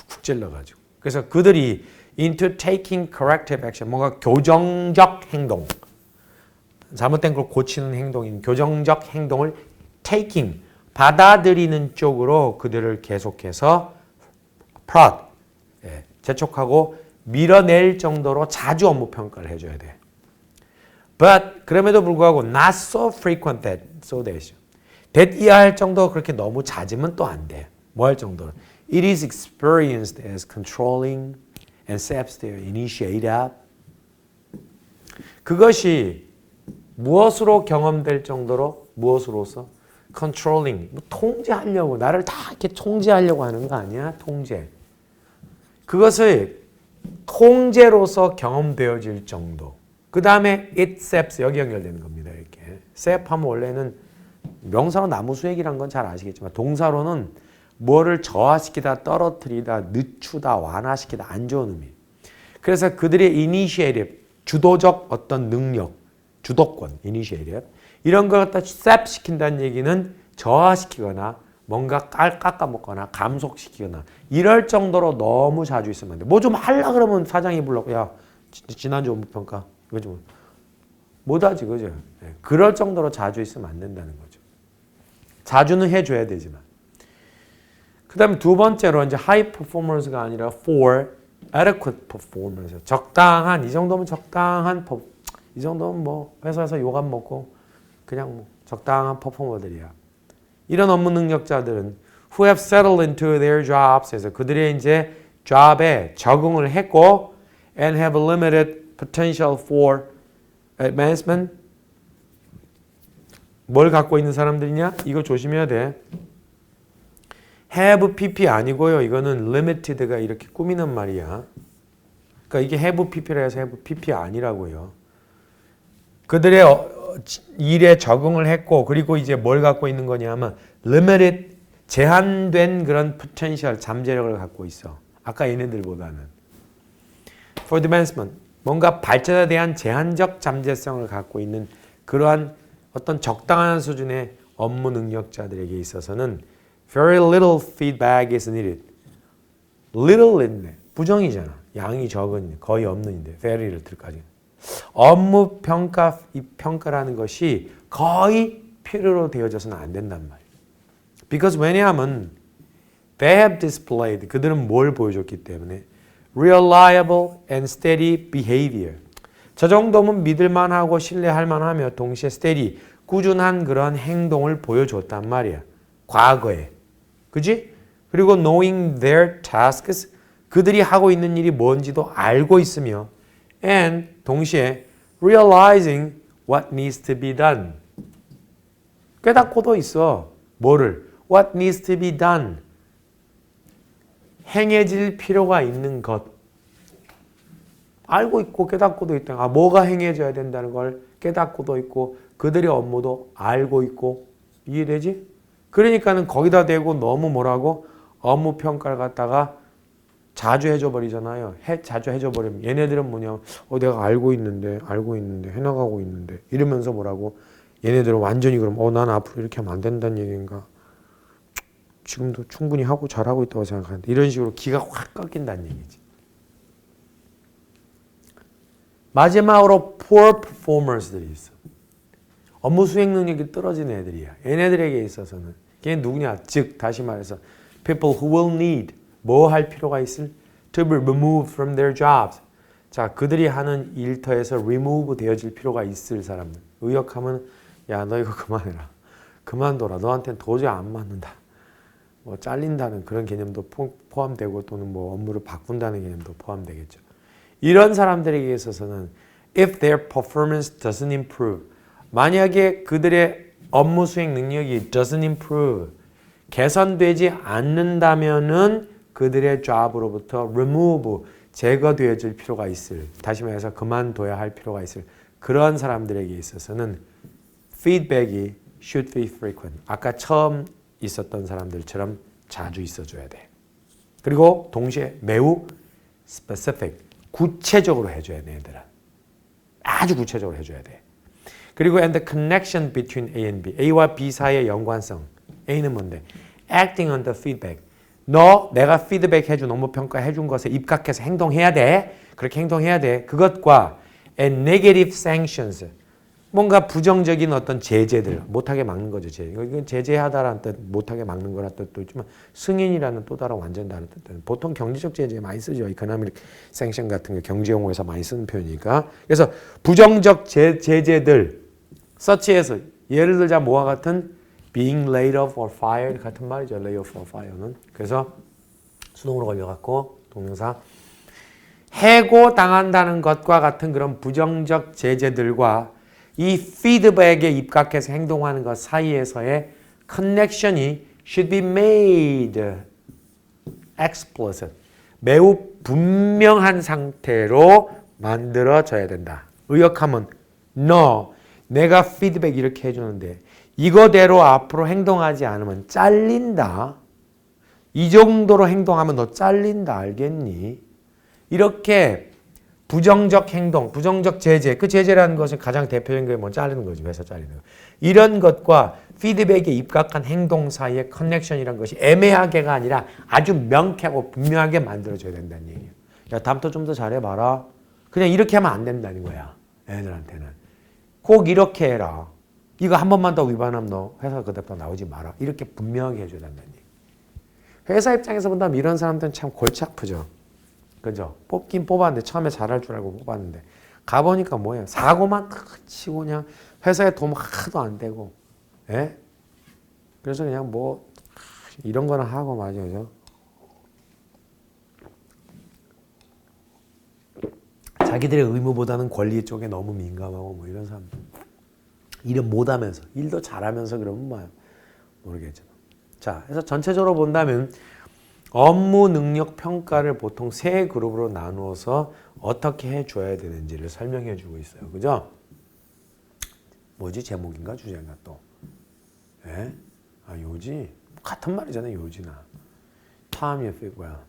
쿡 찔러가지고. 그래서 그들이 into taking corrective action 뭔가 교정적 행동 잘못된 걸 고치는 행동인 교정적 행동을 taking 받아들이는 쪽으로 그들을 계속해서 prod 재촉하고 밀어낼 정도로 자주 업무 평가를 해줘야 돼. But 그럼에도 불구하고 not so frequent that so that 이하할 정도 그렇게 너무 잦으면 또 안 돼. 뭐 할 정도로? It is experienced as controlling and saps their initiative. 그것이 무엇으로 경험될 정도로 무엇으로서? controlling, 뭐 통제하려고 나를 다 이렇게 통제하려고 하는 거 아니야? 통제. 그것을 통제로서 경험되어질 정도. 그 다음에 it saps 여기 연결되는 겁니다. 이렇게 sap 하면 원래는 명사로 나무수액이란 건 잘 아시겠지만 동사로는 뭐를 저하시키다, 떨어뜨리다, 늦추다, 완화시키다 안 좋은 의미. 그래서 그들의 initiative, 주도적 어떤 능력, 주도권, initiative 이런 걸 갖다 sap 시킨다는 얘기는 저하시키거나 뭔가 깎아먹거나 감속시키거나 이럴 정도로 너무 자주 있으면 안 돼. 뭐 좀 하려고 그러면 사장이 불러고 야 지난주 업무평가 이거 좀 못하지 그죠? 그럴 정도로 자주 있으면 안 된다는 거죠. 자주는 해줘야 되지만 그 다음에 두 번째로 이제 high performance가 아니라 for adequate performance 적당한 이 정도면 적당한 이 정도면 뭐 회사에서 욕 안 먹고 그냥 뭐 적당한 퍼포머들이야. 이런 업무 능력자들은 who have settled into their jobs 해서 그들의 이제 job에 적응을 했고 and have a limited potential for advancement 뭘 갖고 있는 사람들이냐? 이거 조심해야 돼. have pp 아니고요. 이거는 limited가 이렇게 꾸미는 말이야. 그러니까 이게 have pp라 해서 have pp 아니라고요. 그들의 일에 적응을 했고 그리고 이제 뭘 갖고 있는 거냐면 limited 제한된 그런 potential 잠재력을 갖고 있어. 아까 얘네들보다는. for advancement 뭔가 발전에 대한 제한적 잠재성을 갖고 있는 그러한 어떤 적당한 수준의 업무 능력자들에게 있어서는 very little feedback is needed. little 있네. 부정이잖아. 양이 적은 거의 없는데 very little까지. 업무 평가, 이 평가라는 것이 거의 필요로 되어져서는 안 된단 말이에요. Because 왜냐하면 they have displayed 그들은 뭘 보여줬기 때문에 reliable and steady behavior. 저 정도면 믿을만하고 신뢰할 만하며 동시에 steady, 꾸준한 그런 행동을 보여줬단 말이야. 과거에. 그지? 그리고 knowing their tasks, 그들이 하고 있는 일이 뭔지도 알고 있으며 and 동시에 realizing what needs to be done. 깨닫고도 있어. 뭐를? What needs to be done. 행해질 필요가 있는 것. 알고 있고 깨닫고도 있다. 뭐가 행해져야 된다는 걸 깨닫고도 있고 그들의 업무도 알고 있고 이해되지? 그러니까는 거기다 대고 너무 뭐라고 업무 평가를 갖다가 자주 해줘 버리잖아요. 자주 해줘 버리면 얘네들은 뭐냐? 내가 알고 있는데 해나가고 있는데 이러면서 뭐라고? 얘네들은 완전히 그럼 난 앞으로 이렇게 하면 안 된다는 얘기인가? 지금도 충분히 하고 잘하고 있다고 생각하는데 이런 식으로 기가 확 꺾인다는 얘기지. 마지막으로 poor performers들이 있어. 업무 수행 능력이 떨어진 애들이야. 얘네들에게 있어서는 걔 누구냐? 즉 다시 말해서 people who will need 뭐 할 필요가 있을? to be removed from their jobs. 자, 그들이 하는 일터에서 remove 되어질 필요가 있을 사람들. 의역하면 야, 너 이거 그만해라. 그만둬라. 너한테는 도저히 안 맞는다. 뭐 잘린다는 그런 개념도 포함되고 또는 뭐 업무를 바꾼다는 개념도 포함되겠죠. 이런 사람들에게 있어서는 if their performance doesn't improve 만약에 그들의 업무 수행 능력이 doesn't improve 개선되지 않는다면은 그들의 job으로부터 remove 제거되어질 필요가 있을 다시 말해서 그만둬야 할 필요가 있을 그런 사람들에게 있어서는 feedback이 should be frequent 아까 처음 있었던 사람들처럼 자주 있어줘야 돼. 그리고 동시에 매우 specific 구체적으로 해줘야 돼, 얘들아. 아주 구체적으로 해줘야 돼. 그리고 and the connection between A and B. A와 B 사이의 연관성. A는 뭔데? Acting on the feedback. 내가 피드백 해준 업무 평가 해준 것에 입각해서 행동해야 돼. 그렇게 행동해야 돼. 그것과 and negative sanctions. 뭔가 부정적인 어떤 제재들. 못하게 막는 거죠. 이건 제재하다라는 뜻, 못하게 막는 거라는 뜻도 있지만 승인이라는 또 다른 완전 다른 뜻. 보통 경제적 제재 많이 쓰죠. 이코노믹 생션 같은 거 경제 용어에서 많이 쓰는 표현이니까. 그래서 부정적 제재들 서치해서 예를 들자 뭐와 같은 being laid off or fired 같은 말이죠. lay off or fire는. 그래서 수동으로 걸려갖고 동명사 해고당한다는 것과 같은 그런 부정적 제재들과 이 피드백에 입각해서 행동하는 것 사이에서의 커넥션이 should be made explicit. 매우 분명한 상태로 만들어져야 된다. 의역하면 내가 피드백 이렇게 해주는데 이거대로 앞으로 행동하지 않으면 잘린다. 이 정도로 행동하면 너 잘린다. 알겠니? 이렇게 부정적 행동, 부정적 제재, 그 제재라는 것은 가장 대표적인 게 뭐 자르는 거지, 회사 자르는 거. 이런 것과 피드백에 입각한 행동 사이의 커넥션이라는 것이 애매하게가 아니라 아주 명쾌하고 분명하게 만들어져야 된다는 얘기예요. 야, 다음부터 좀 더 잘해봐라. 그냥 이렇게 하면 안 된다는 거야, 애들한테는. 꼭 이렇게 해라. 이거 한 번만 더 위반하면 너 회사 그때부터 나오지 마라. 이렇게 분명하게 해줘야 된다는 얘기예요. 회사 입장에서 본다면 이런 사람들은 참 골치 아프죠. 그죠? 뽑긴 뽑았는데 처음에 잘할 줄 알고 뽑았는데 가보니까 뭐예요? 사고만 치고 그냥 회사에 도움 하나도 안 되고 예? 그래서 그냥 뭐 이런 거는 하고 말이죠. 그죠? 자기들의 의무보다는 권리 쪽에 너무 민감하고 뭐 이런 사람들 일은 못하면서 일도 잘하면서 그러면 뭐 모르겠죠. 자, 그래서 전체적으로 본다면 업무 능력 평가를 보통 세 그룹으로 나누어서 어떻게 해줘야 되는지를 설명해주고 있어요. 그죠? 뭐지? 제목인가 주제인가 또? 예? 아 요지? 같은 말이잖아요. 요지나. 타임이 뭐야?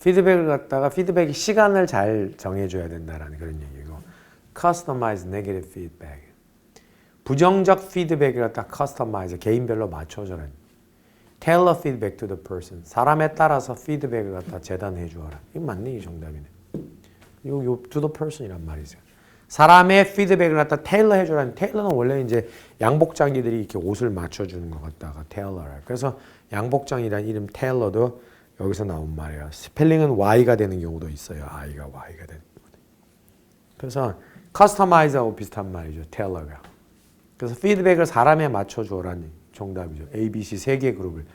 피드백을 갖다가 피드백의 시간을 잘 정해줘야 된다라는 그런 얘기고 Customize negative feedback. 부정적 피드백을 갖다 커스터마이즈 개인별로 맞춰줘라. Tailor feedback to the person. 사람에 따라서 피드백을 갖다 재단해 주어라. 이거 맞네 이 정답이네. 요 to the person이란 말이죠. 사람의 피드백을 갖다 테일러 해주라는 테일러는 원래 이제 양복장이들이 이렇게 옷을 맞춰주는 것 같다가 테일러라. 그래서 양복장이라는 이름 테일러도 여기서 나온 말이에요. 스펠링은 Y가 되는 경우도 있어요. I가 Y가 되는 경우도. 그래서 커스터마이즈하고 비슷한 말이죠. 테일러가. 그래서 피드백을 사람에 맞춰주라는 정답이죠. A, B, C 세 개 그룹을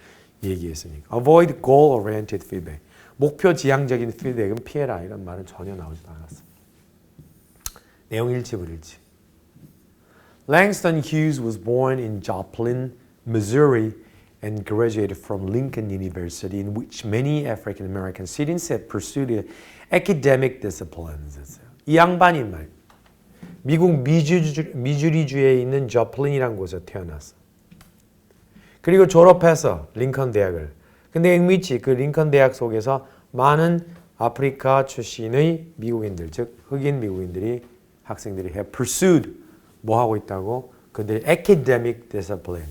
얘기했으니까. Avoid goal-oriented feedback. 목표 지향적인 피드백은 피해라. 이런 말은 전혀 나오지도 않았어. 내용 일치 불일치. Langston Hughes was born in Joplin, Missouri and graduated from Lincoln University in which many African American students have pursued academic disciplines. 이 양반이 말 미국 미주리주에 있는 저플린이라는 곳에 태어났어. 그리고 졸업해서 링컨 대학을. 근데 앵미치 그 링컨 대학 속에서 많은 아프리카 출신의 미국인들, 즉 흑인 미국인들이 학생들이 have pursued 뭐 하고 있다고? 그들의 academic discipline,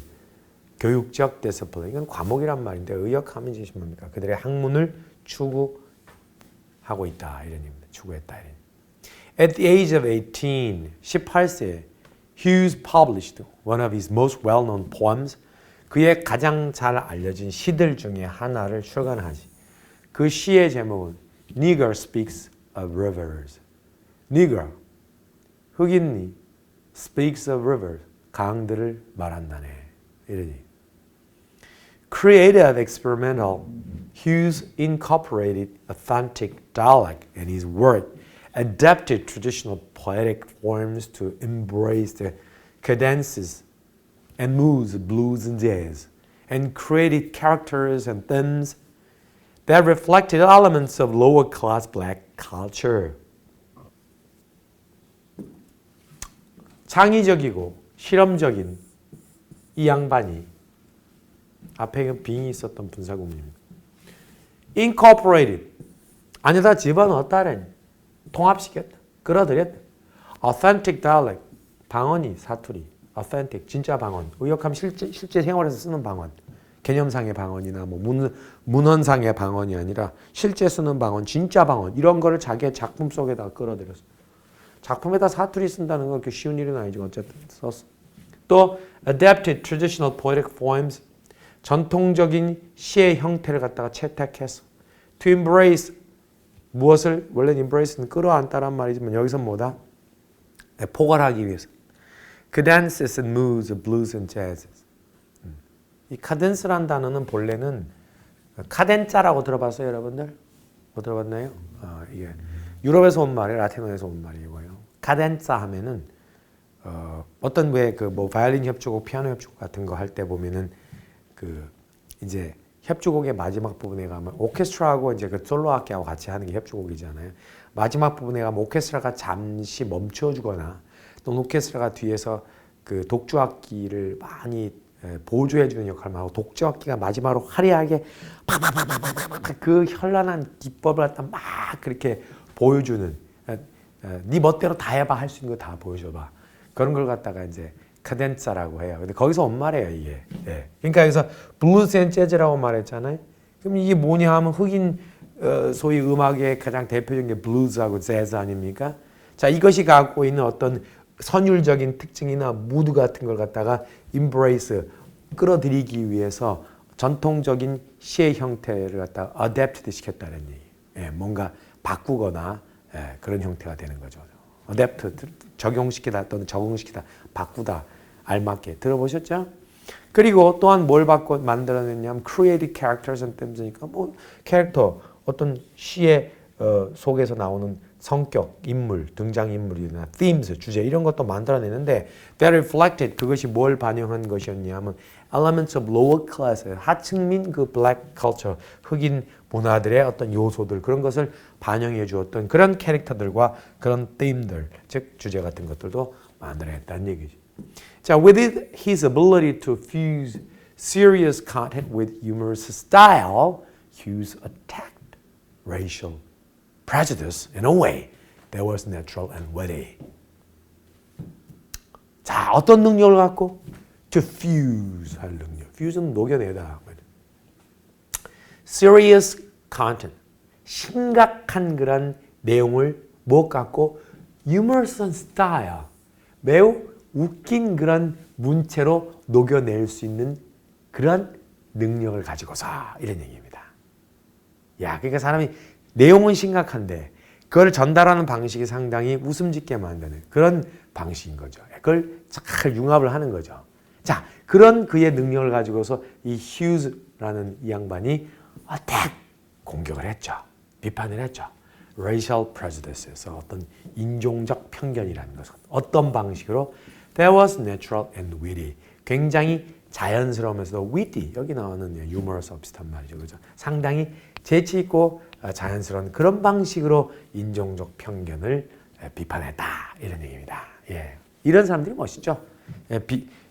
교육적 discipline. 이건 과목이란 말인데 의역하면 이제 뭡니까? 그들의 학문을 추구하고 있다 이런 의미입니다. 추구했다 이런. At the age of 18, 18세, Hughes published one of his most well-known poems. 그의 가장 잘 알려진 시들 중에 하나를 출간하지. 그 시의 제목은 Negro Speaks of Rivers. Negro, 흑인이 speaks of rivers, 강들을 말한다네. 이러니. Creative experimental, Hughes incorporated authentic dialect in his work, adapted traditional poetic forms to embrace the cadences and moods of blues and jazz, and created characters and themes that reflected elements of lower-class black culture. 창의적이고 실험적인 이 양반이 앞에 빙이 있었던 분사구문입니다. Incorporated, 안에다 집어넣었다라니. 통합시켰다. 끌어들였다. Authentic dialect, 방언이 사투리. Authentic, 진짜 방언. 의역하면 실제 생활에서 쓰는 방언. 개념상의 방언이나 뭐 문헌상의 방언이 아니라 실제 쓰는 방언, 진짜 방언. 이런 거를 자기의 작품 속에다 끌어들였어. 작품에다 사투리 쓴다는 건 그렇게 쉬운 일은 아니지만 어쨌든 썼어. 또 adapted traditional poetic forms, 전통적인 시의 형태를 갖다가 채택했어. To embrace, 무엇을? 원래 embrace는 끌어안다란 말이지만 여기서 뭐다? 포괄하기 위해서. Cadences and moods of blues and jazz. 이 카덴스란 단어는 본래는 카덴자라고 들어봤어요, 여러분들? 못 들어봤나요? 이게 유럽에서 온 말이에요, 라틴어에서 온 말이고요. 카덴자 하면은 어떤 왜 그 뭐 바이올린 협주곡, 피아노 협주곡 같은 거 할 때 보면은 그 이제 협주곡의 마지막 부분에 가면 오케스트라하고 이제 그 솔로 악기하고 같이 하는 게 협주곡이잖아요. 마지막 부분에 가면 오케스트라가 잠시 멈춰주거나 또 오케스트라가 뒤에서 그 독주 악기를 많이 보조해주는 역할만 하고 독주 악기가 마지막으로 화려하게 팍팍팍팍팍팍 그 현란한 기법을 갖다 막 그렇게 보여주는 네 멋대로 다 해봐 할 수 있는 거 다 보여줘봐 그런 걸 갖다가 이제 카덴자라고 해요. 근데 거기서 온 말이에요 이게. 예. 그러니까 여기서 블루스 앤 재즈라고 말했잖아요. 그럼 이게 뭐냐 하면 흑인 소위 음악의 가장 대표적인 게 블루스하고 재즈 아닙니까? 자 이것이 갖고 있는 어떤 선율적인 특징이나 무드 같은 걸 갖다가 embrace, 끌어들이기 위해서 전통적인 시의 형태를 갖다가 adapted 시켰다는 얘기. 예, 뭔가 바꾸거나 그런 형태가 되는 거죠. adapt, 적용시키다 또는 적응시키다, 바꾸다, 알맞게. 들어보셨죠? 그리고 또한 뭘 바꿔 만들어냈냐면 creative characters and themes니까 뭐 캐릭터, 어떤 시의 속에서 나오는 성격, 인물, 등장인물이나 themes, 주제 이런 것도 만들어내는데 that reflected 그것이 뭘 반영한 것이었냐면 elements of lower class, 하층민 그 black culture, 흑인 문화들의 어떤 요소들 그런 것을 반영해 주었던 그런 캐릭터들과 그런 theme들, 즉 주제 같은 것들도 만들어냈다는 얘기죠. 자, with his ability to fuse serious content with humorous style, Hughes attacked racial prejudice in a way that was natural and witty. 자, 어떤 능력을 갖고? To fuse 할 능력. fuse는 녹여내다. serious content. 심각한 그런 내용을 못 갖고 humorous style. 매우 웃긴 그런 문체로 녹여낼 수 있는 그런 능력을 가지고서 이런 얘기입니다. 야, 그러니까 사람이 내용은 심각한데 그걸 전달하는 방식이 상당히 웃음 짓게 만드는 그런 방식인 거죠. 그걸 잘 융합을 하는 거죠. 자, 그런 그의 능력을 가지고서 이 휴즈라는 이 양반이 어택 공격을 했죠. 비판을 했죠. racial prejudice에서 어떤 인종적 편견이라는 것은 어떤 방식으로 that was natural and witty. 굉장히 자연스러우면서도 witty. 여기 나오는 humorous 비슷한 말이죠. 그죠? 상당히 재치 있고 자연스러운 그런 방식으로 인종적 편견을 비판했다. 이런 얘기입니다. 예. 이런 사람들이 멋있죠. 예,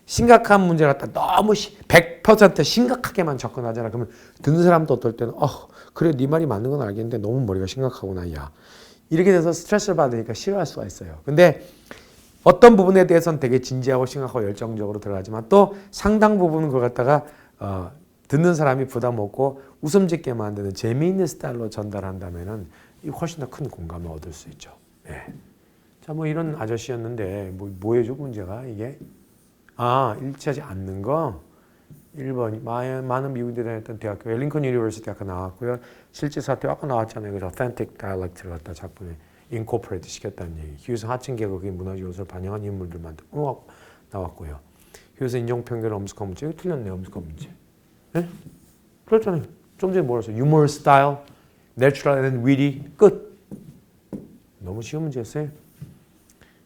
심각한 문제를 갖다 너무 100% 심각하게만 접근하잖아. 그러면 듣는 사람도 어떨 때는 그래 네 말이 맞는 건 알겠는데 너무 머리가 심각하구나. 야. 이렇게 돼서 스트레스를 받으니까 싫어할 수가 있어요. 근데 어떤 부분에 대해서는 되게 진지하고 심각하고 열정적으로 들어가지만 또 상당 부분은 그걸 갖다가 듣는 사람이 부담 없고 웃음 짓게 만드는 재미있는 스타일로 전달한다면은 훨씬 더 큰 공감을 얻을 수 있죠. 예. 자, 뭐 이런 아저씨였는데 뭐예요 문제가 이게? 일치하지 않는 거. 1번 많은 미국인들이 다녔던 대학교 링컨 유니버시티 아까 나왔고요. 실제 사태 아까 나왔잖아요. 그래서 authentic dialect를 갖다 작품에 incorporate 시켰다는 얘기. 휴즈 하층 계급의 문화 요소를 반영한 인물들만 나왔고요. 휴즈 인종편견 엄숙한 문제. 이거 틀렸네요. 엄숙한 문제. 네? 그렇잖아요. 좀 전에 뭐랬어요? humorous style, natural and witty. 끝. 너무 쉬운 문제였어요.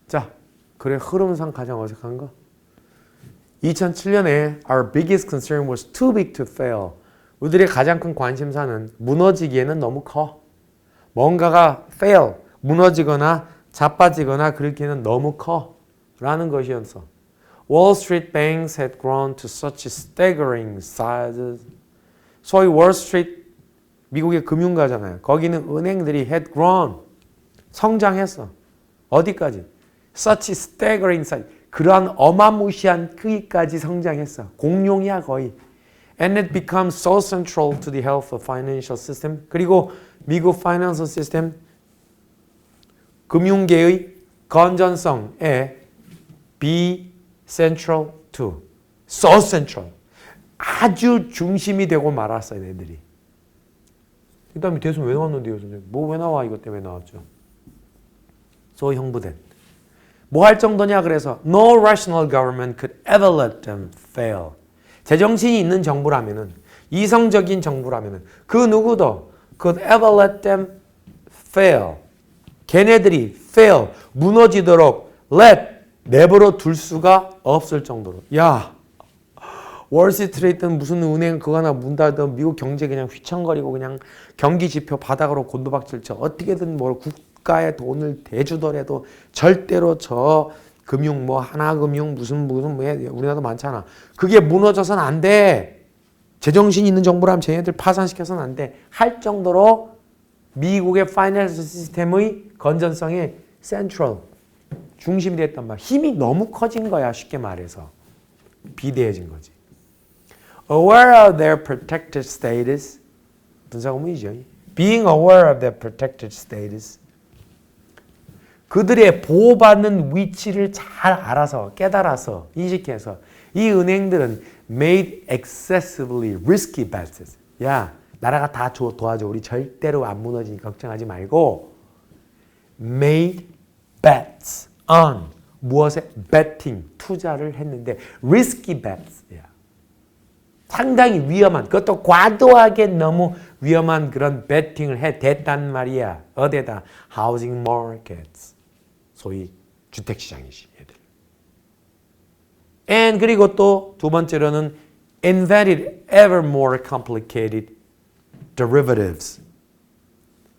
자, 그래 흐름상 가장 어색한 거. 2007년에 our biggest concern was too big to fail. 우리들의 가장 큰 관심사는 무너지기에는 너무 커. 뭔가가 fail, 무너지거나 자빠지거나 그렇기에는 너무 커. 라는 것이었어. Wall Street banks had grown to such staggering sizes. 소위 월스트리트 미국의 금융가잖아요. 거기는 은행들이 had grown 성장했어. 어디까지? Such staggering size. 그러한 어마무시한 크기까지 성장했어. 공룡이야 거의. And it becomes so central to the health of financial system. 그리고 미국 파이낸셜 시스템 금융계의 건전성에 be central to. So central. 아주 중심이 되고 말았어요, 애들이. 그 다음에 대선 왜 나왔는데요, 선생님? 왜 나와? 이것 때문에 나왔죠. so 형부된. 뭐 할 정도냐 그래서 no rational government could ever let them fail. 제정신이 있는 정부라면은 이성적인 정부라면은 그 누구도 could ever let them fail. 걔네들이 fail 무너지도록 내버려 둘 수가 없을 정도로. 야, 월스트리트는 무슨 은행 그거 하나 문 닫든 미국 경제 그냥 휘청거리고 그냥 경기 지표 바닥으로 곤두박질 쳐 어떻게든 뭘 국가의 돈을 대주더라도 절대로 저 금융 하나금융 무슨 우리나라도 많잖아. 그게 무너져서는 안 돼. 제정신 있는 정부라면 쟤네들 파산시켜서는 안 돼. 할 정도로 미국의 파이낸셜 시스템의 건전성이 센트럴 중심이 됐단 말이야. 힘이 너무 커진 거야. 쉽게 말해서. 비대해진 거지. Aware of their protected status. 분사구문이죠. Being aware of their protected status. 그들의 보호받는 위치를 잘 알아서 깨달아서 인식해서 이 은행들은 made excessively risky bets. 야, 나라가 다 도와줘. 우리 절대로 안 무너지니까 걱정하지 말고 made bets on 무엇에 betting 투자를 했는데 risky bets. 야. 상당히 위험한, 그것도 과도하게 너무 위험한 그런 베팅을 대단 말이야. 어디에다? housing markets. 소위 주택시장이지, 얘들. And 그리고 또 두 번째로는 invented ever more complicated derivatives.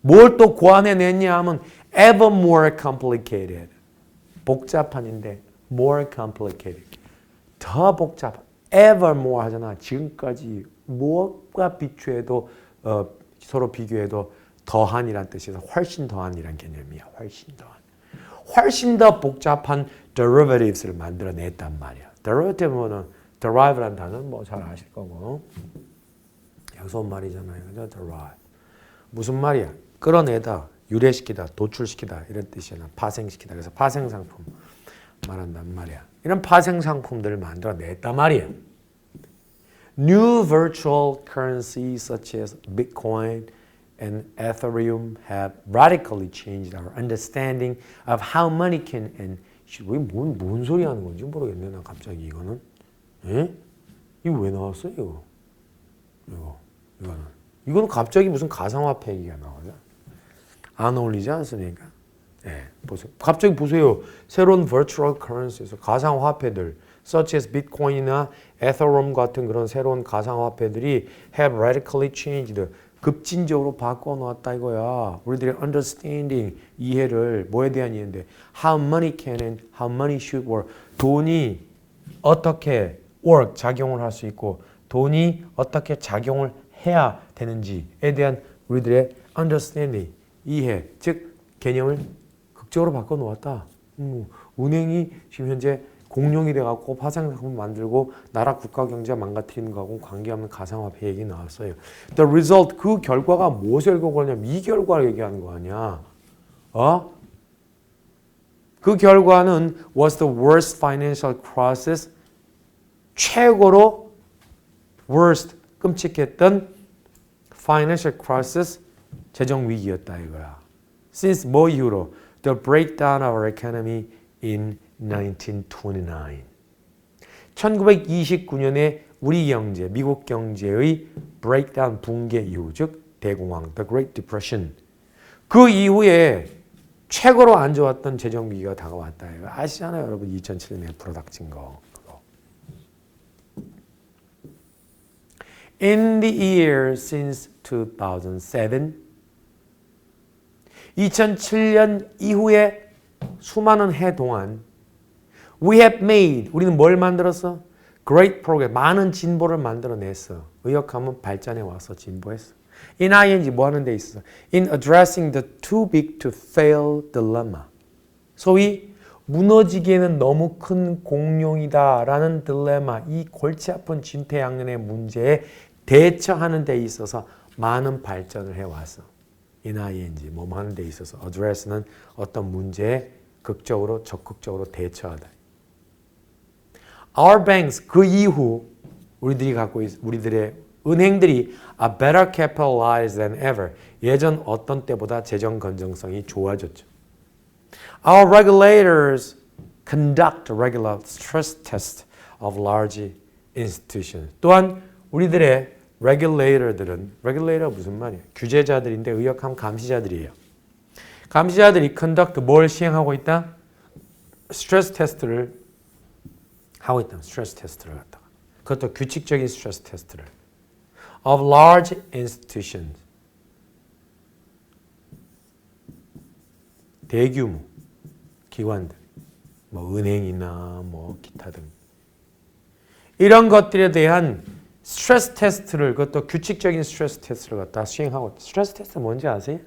뭘 또 고안해냈냐 하면 ever more complicated. 복잡한인데 more complicated. 더 복잡한. ever more 하잖아. 지금까지 무엇과 비추해도 서로 비교해도 더한이란 뜻이어서 훨씬 더한이란 개념이야. 훨씬 더한. 훨씬 더 복잡한 derivatives를 만들어냈단 말이야. derivative는 derive란 단어는 뭐 잘 아실 거고 약소한 말이잖아요. 그죠? derive. 무슨 말이야? 끌어내다, 유래시키다, 도출시키다 이런 뜻이잖아. 파생시키다. 그래서 파생상품 말한단 말이야. 이런 파생상품들을 만들어냈단 말이야. New virtual currencies such as Bitcoin and Ethereum have radically changed our understanding of how money can and 뭔 소리 하는 건지 모르겠네. 나 갑자기 이거는. 에? 이거 왜 나왔어 이거? 이거는 갑자기 무슨 가상화폐 얘기가 나오죠? 안 어울리지 않습니까? 네, 보세요. 갑자기 보세요. 새로운 virtual currency에서 가상화폐들, such as Bitcoin이나 Ethereum 같은 그런 새로운 가상화폐들이 have radically changed. 급진적으로 바꿔놓았다 이거야. 우리들의 understanding, 이해를 뭐에 대한 이해인데 how money can and how money should work. 돈이 어떻게 work, 작용을 할 수 있고 돈이 어떻게 작용을 해야 되는지에 대한 우리들의 understanding, 이해, 즉 개념을 극적으로 바꿔놓았다. 은행이 지금 현재 공룡이 돼갖고 파생상품 만들고 나라 국가 경제 망가뜨리는 거하고 관계없는 가상화폐 얘기 나왔어요. The result, 그 결과가 무엇을 결과냐면 이 결과를 얘기하는 거 아니야. 그 결과는 was the worst financial crisis, 최고로 worst, 끔찍했던 financial crisis, 재정 위기였다 이거야. Since 뭐 이후로? The breakdown of our economy in 1929. 1929년에 우리 경제, 미국 경제의 breakdown, 붕괴 이후, 즉 대공황, the Great Depression. 그 이후에 최고로 안 좋았던 재정 위기가 다가왔다. 이거 아시잖아요, 여러분. 2007년에 불어닥친 거. 그거. In the year since 2007, 2007년 이후에 수많은 해 동안 we have made, 우리는 뭘 만들었어? Great progress, 많은 진보를 만들어냈어. 의역하면 발전해 왔어, 진보했어. In ing 뭐 하는 데 있어? In addressing the too big to fail dilemma. 소위 무너지기에는 너무 큰 공룡이다 라는 딜레마, 이 골치 아픈 진퇴양난의 문제에 대처하는 데 있어서 많은 발전을 해왔어. in ing 뭐 하는 데 있어서 address는 어떤 문제에 극적으로 적극적으로 대처하다. Our banks, 그 이후 우리들이 갖고 있, 우리들의 은행들이 are better capitalized than ever. 예전 어떤 때보다 재정 건전성이 좋아졌죠. Our regulators conduct regular stress tests of large institutions. 또한 우리들의 regulator들은, regulator 무슨 말이에요? 규제자들인데 의역하면 감시자들이에요. 감시자들이 conduct 뭘 시행하고 있다? 스트레스 테스트를 하고 있다. 스트레스 테스트를 갖다가. 그것도 규칙적인 스트레스 테스트를. of large institutions. 대규모 기관들. 뭐 은행이나 뭐 기타 등. 이런 것들에 대한 스트레스 테스트를, 그것도 규칙적인 스트레스 테스트를 갖다 시행하고 있다. 스트레스 테스트 뭔지 아세요?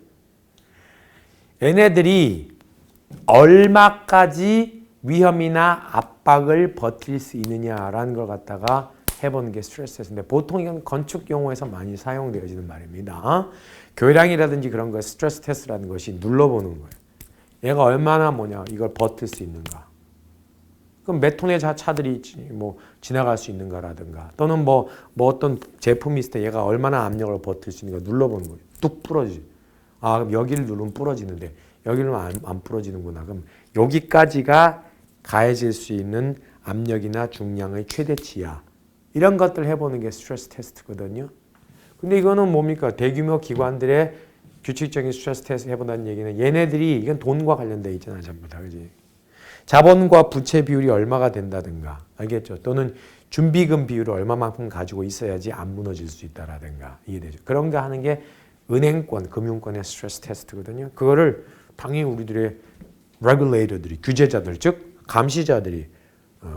얘네들이 얼마까지 위험이나 압박을 버틸 수 있느냐라는 걸 갖다가 해보는 게 스트레스 테스트인데 보통 이건 건축 용어에서 많이 사용되어지는 말입니다. 교량이라든지 그런 거 스트레스 테스트라는 것이 눌러보는 거예요. 얘가 얼마나 이걸 버틸 수 있는가. 그럼 몇 톤의 차들이 뭐 지나갈 수 있는가라든가 또는 뭐 어떤 제품이 있을 때 얘가 얼마나 압력을 버틸 수 있는가 눌러보는 거예요. 뚝 부러지지. 아, 그럼 여기를 누르면 부러지는데 여기는 안 부러지는구나. 그럼 여기까지가 가해질 수 있는 압력이나 중량의 최대치야. 이런 것들 해보는 게 스트레스 테스트거든요. 근데 이거는 뭡니까? 대규모 기관들의 규칙적인 스트레스 테스트 해본다는 얘기는 얘네들이 이건 돈과 관련돼 있잖아 전부 다. 그지? 자본과 부채 비율이 얼마가 된다든가 알겠죠? 또는 준비금 비율을 얼마만큼 가지고 있어야지 안 무너질 수 있다라든가 이해되죠? 그런 거 하는 게 은행권, 금융권의 스트레스 테스트거든요. 그거를 당연히 우리들의 regulator들이, 규제자들, 즉 감시자들이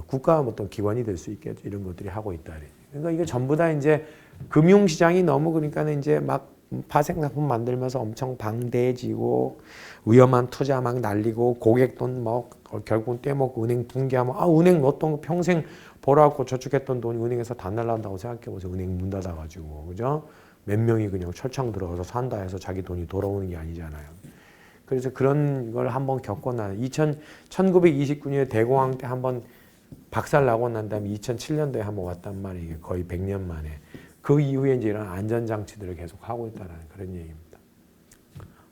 국가 어떤 기관이 될 수 있겠죠. 이런 것들이 하고 있다. 그러니까 이게 전부 다 이제 금융시장이 너무 그러니까는 이제 막 파생상품 만들면서 엄청 방대해지고 위험한 투자 막 날리고 고객 돈 뭐 결국은 떼먹고 은행 붕괴하면 은행 넣었던 거 평생 벌어갖고 저축했던 돈이 은행에서 다 날라간다고 생각해보세요. 은행 문 닫아가지고 그죠? 몇 명이 그냥 철창 들어가서 산다 해서 자기 돈이 돌아오는 게 아니잖아요. 그래서 그런 걸 한번 겪었나 1929년에 대공황 때 한번 박살나고 난 다음에 2007년도에 한번 왔단 말이에요. 거의 100년 만에. 그 이후에 이제 이런 안전장치들을 계속 하고 있다는 그런 얘기입니다.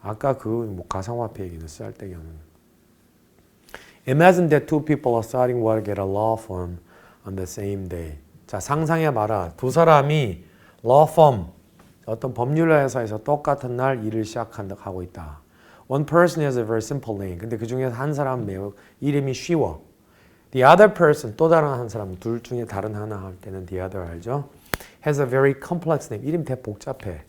아까 그 뭐 가상화폐 얘기는 쓸데기 없는. Imagine that two people are starting work at a law firm on the same day. 자, 상상해봐라. 두 사람이 law firm, 어떤 법률 회사에서 똑같은 날 일을 시작하고 있다. One person has a very simple name. 근데 그 중에서 한 사람은 매우 이름이 쉬워. The other person, 또 다른 한 사람, 둘 중에 다른 하나 할 때는 the other 알죠? Has a very complex name. 이름 되게 복잡해.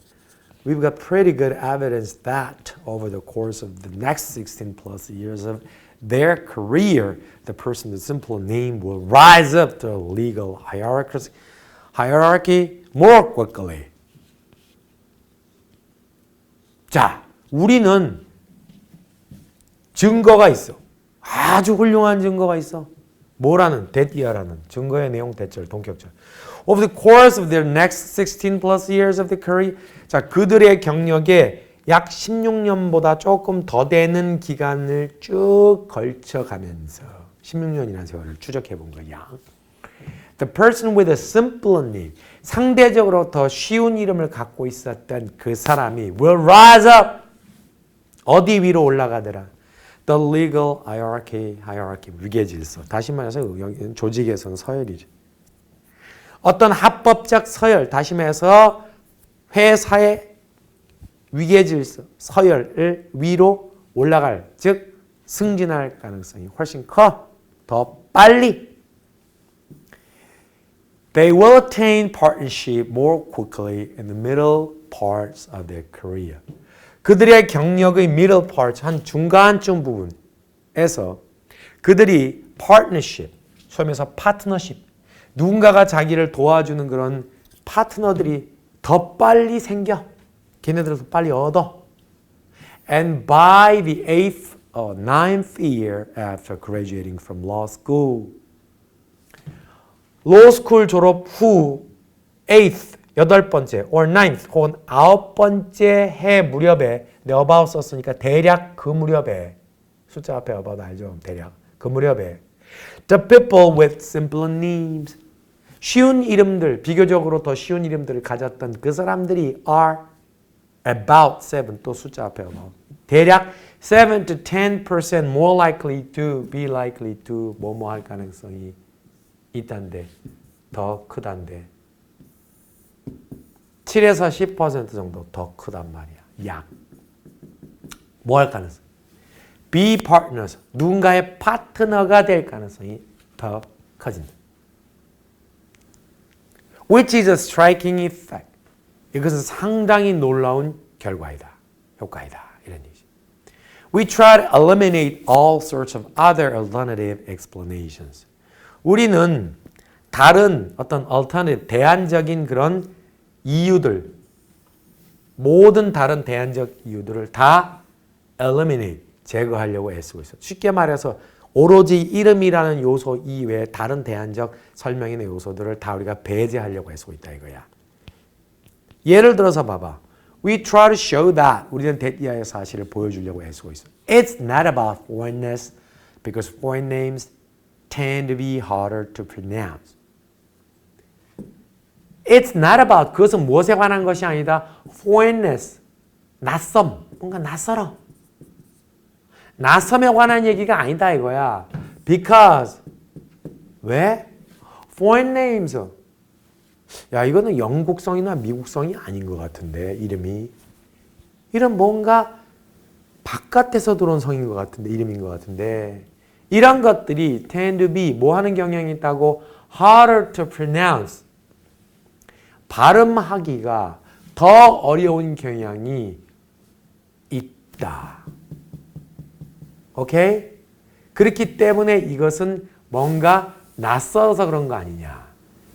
We've got pretty good evidence that over the course of the next 16 plus years of their career, the person with simple name will rise up the legal hierarchy more quickly. 자, 우리는 증거가 있어. 아주 훌륭한 증거가 있어. 뭐라는? 데디아라는 증거의 내용 대절, 동격절. Over the course of their next 16 plus years of the career. 자, 그들의 경력에 약 16년보다 조금 더 되는 기간을 쭉 걸쳐가면서 16년이라는 세월을 추적해 본 거야. The person with a simpler name. 상대적으로 더 쉬운 이름을 갖고 있었던 그 사람이 will rise up. 어디 위로 올라가더라? The legal hierarchy, 위계 질서. 다시 말해서 여기는 조직에서는 서열이죠. 어떤 합법적 서열, 다시 말해서 회사의 위계 질서, 서열을 위로 올라갈, 즉 승진할 가능성이 훨씬 커. 더 빨리. They will attain partnership more quickly in the middle parts of their career. 그들의 경력의 middle part, 한 중간쯤 부분에서 그들이 partnership, 소위에서 partnership, 누군가가 자기를 도와주는 그런 파트너들이 더 빨리 생겨. 걔네들을 더 빨리 얻어. And by the 9th year after graduating from law school, law school 졸업 후 8th, 8번째, or 9th, 혹은 9번째 해 무렵에, 내 about 썼으니까 대략 그 무렵에, 숫자 앞에 about 알죠? 대략 그 무렵에 the people with simpler names, 쉬운 이름들, 비교적으로 더 쉬운 이름들을 가졌던 그 사람들이 are about 7, 또 숫자 앞에 about, 대략 7 to 10% more likely to be likely to 뭐뭐 할 가능성이 있단데, 더 크단데 7에서 10% 정도 더 크단 말이야. 약. 뭐 할 가능성? Be partners. 누군가의 파트너가 될 가능성이 더 커진다. Which is a striking effect. 이것은 상당히 놀라운 결과이다. 효과이다. 이런 얘기죠. We try to eliminate all sorts of other alternative explanations. 우리는 다른 어떤 alternative, 대안적인 그런 이유들, 모든 다른 대안적 이유들을 다 eliminate, 제거하려고 애쓰고 있어요. 쉽게 말해서 오로지 이름이라는 요소 이외에 다른 대안적 설명이나 요소들을 다 우리가 배제하려고 애쓰고 있다 이거야. 예를 들어서 봐봐. We try to show that. 우리는 데디아의 사실을 보여주려고 애쓰고 있어. It's not about foreignness because foreign names tend to be harder to pronounce. It's not about, 그것은 무엇에 관한 것이 아니다. Foreignness, 낯섦, 뭔가 낯설어. 낯섦에 관한 얘기가 아니다 이거야. Because, 왜? Foreign names, 야, 이거는 영국성이나 미국성이 아닌 것 같은데, 이름이. 이런 뭔가 바깥에서 들어온 성인 것 같은데, 이름인 것 같은데, 이런 것들이 tend to be 뭐 하는 경향이 있다고? harder to pronounce. 발음하기가 더 어려운 경향이 있다. 오케이? 그렇기 때문에 이것은 뭔가 낯설어서 그런 거 아니냐.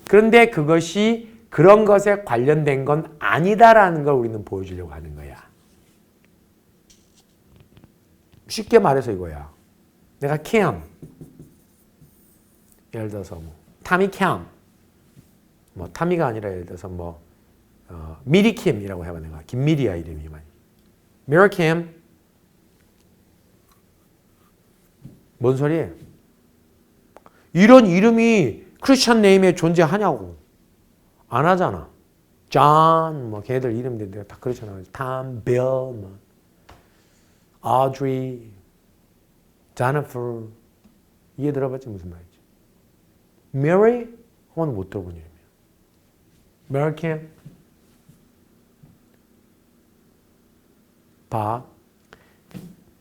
그런데 그것이 그런 것에 관련된 건 아니다라는 걸 우리는 보여주려고 하는 거야. 쉽게 말해서 이거야. 내가 캠, 예를 들어서 뭐 타미 캠, 뭐 타미가 아니라 예를 들어서 뭐 미리 캠이라고 해봐. 내가 김미리야 이름이 많이. 미러 캠, 뭔 소리예요? 이런 이름이 크리스천 네임에 존재하냐고. 안 하잖아. 존, 뭐 걔들 이름들 내가 다 그렇잖아. 탐, 빌, 뭐 아udrey, 제니퍼. 이해 들어봤지 무슨 말이지? Mary? 그건 못 들어본 이름이야. Mary Kim? 봐.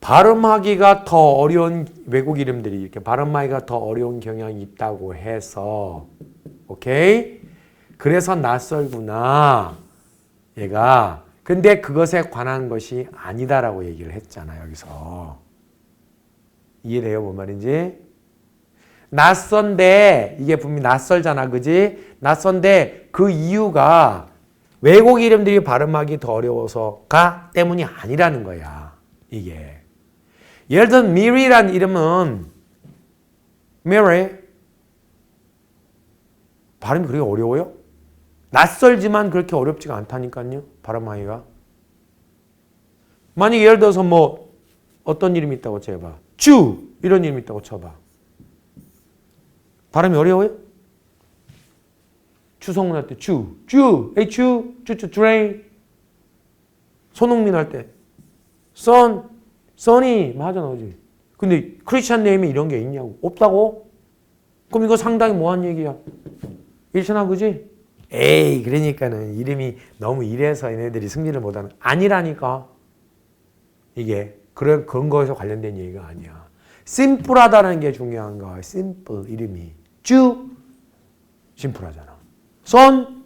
발음하기가 더 어려운 외국 이름들이 이렇게 발음하기가 더 어려운 경향이 있다고 해서 오케이? 그래서 낯설구나. 얘가. 근데 그것에 관한 것이 아니다라고 얘기를 했잖아, 여기서. 이해돼요, 뭔 말인지? 낯선데, 이게 분명히 낯설잖아, 그지? 낯선데 그 이유가 외국 이름들이 발음하기 더 어려워서가 때문이 아니라는 거야, 이게. 예를 들어, 미리란 이름은, Mary, 발음이 그렇게 어려워요? 낯설지만 그렇게 어렵지가 않다니까요, 발음하기가. 만약 예를 들어서 뭐, 어떤 이름이 있다고 쳐봐. 주! 이런 이름이 있다고 쳐봐. 발음이 어려워요? 추성문 할 때 주, 에이 드레인. 손흥민 할 때 써니 하잖아, 그지? 근데 크리스찬 네임에 이런 게 있냐고? 없다고? 그럼 이거 상당히 뭐한 얘기야? 일천하, 그지? 에이, 그러니까는 이름이 너무 이래서 얘네들이 승리를 못하는 아니라니까. 이게 그런 거에서 관련된 얘기가 아니야. 심플하다는 게 중요한 거야. 심플 이름이. 주 심플하잖아. 선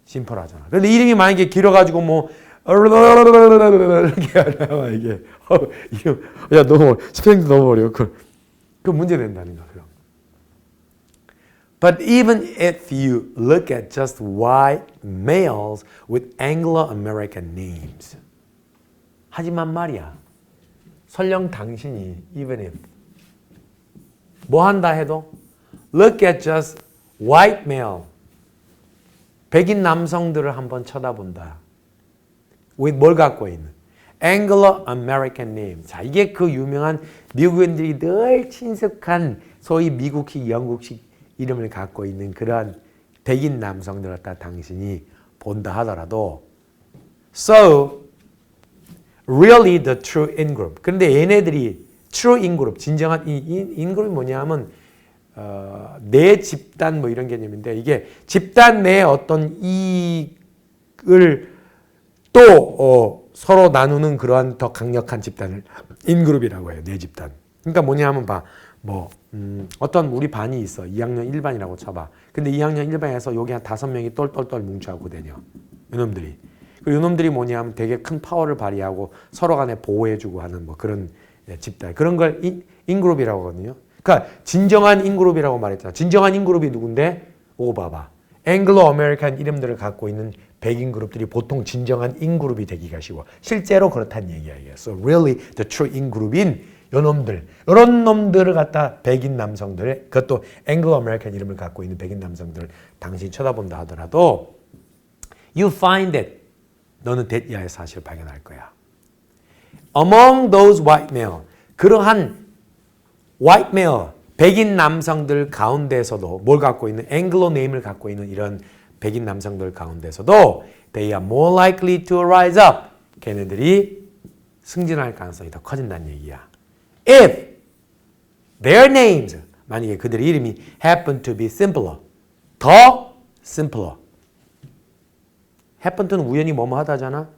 심플하잖아. 근데 이름이 만약에 길어가지고 뭐 이렇게 나와 이게. 야, 너무 스펠링도 너무 어려워. 그 문제 된다는 거야. 그럼. But even if you look at just white males with Anglo-American names. 하지만 말이야. 설령 당신이 even if 뭐 한다 해도 look at just white male 백인 남성들을 한번 쳐다본다. with 뭘 갖고 있는 Anglo-American name. 자, 이게 그 유명한 미국인들이 늘 친숙한 소위 미국식, 영국식 이름을 갖고 있는 그런 백인 남성들을 갖다 당신이 본다 하더라도 so really the true in-group. 그런데 얘네들이 true in-group, 진정한 in-group이 뭐냐면 내 집단 뭐 이런 개념인데 이게 집단 내에 어떤 이익을 또 서로 나누는 그러한 더 강력한 집단을 in-group이라고 해요. 내 집단. 그러니까 뭐냐면 봐. 뭐 어떤 우리 반이 있어. 2학년 1반이라고 쳐봐. 근데 2학년 1반에서 여기 한 5명이 똘똘똘 뭉쳐갖고 다녀. 이놈들이. 이놈들이 뭐냐면 되게 큰 파워를 발휘하고 서로 간에 보호해주고 하는 뭐 그런 집단. 그런 걸 인그룹이라고 하거든요. 그러니까 진정한 인그룹이라고 말했잖아. 진정한 인그룹이 누군데? 오고 봐봐. 앵글로 아메리칸 이름들을 갖고 있는 백인 그룹들이 보통 진정한 인그룹이 되기가 쉬워. 실제로 그렇다는 얘기야. So really the true 인그룹인 요놈들, 이런 놈들을 갖다 백인 남성들, 그것도 앵글로 아메리칸 이름을 갖고 있는 백인 남성들을 당신이 쳐다본다 하더라도 you find it. 너는 대야의 사실을 발견할 거야. Among those white male, 그러한 white male, 백인 남성들 가운데서도 뭘 갖고 있는 앵글로 네임을 갖고 있는 이런 백인 남성들 가운데서도 they are more likely to rise up. 걔네들이 승진할 가능성이 더 커진다는 얘기야. If their names, 만약에 그들의 이름이 happen to be simpler, 더 simpler, happened는 우연히 뭐뭐 하다잖아.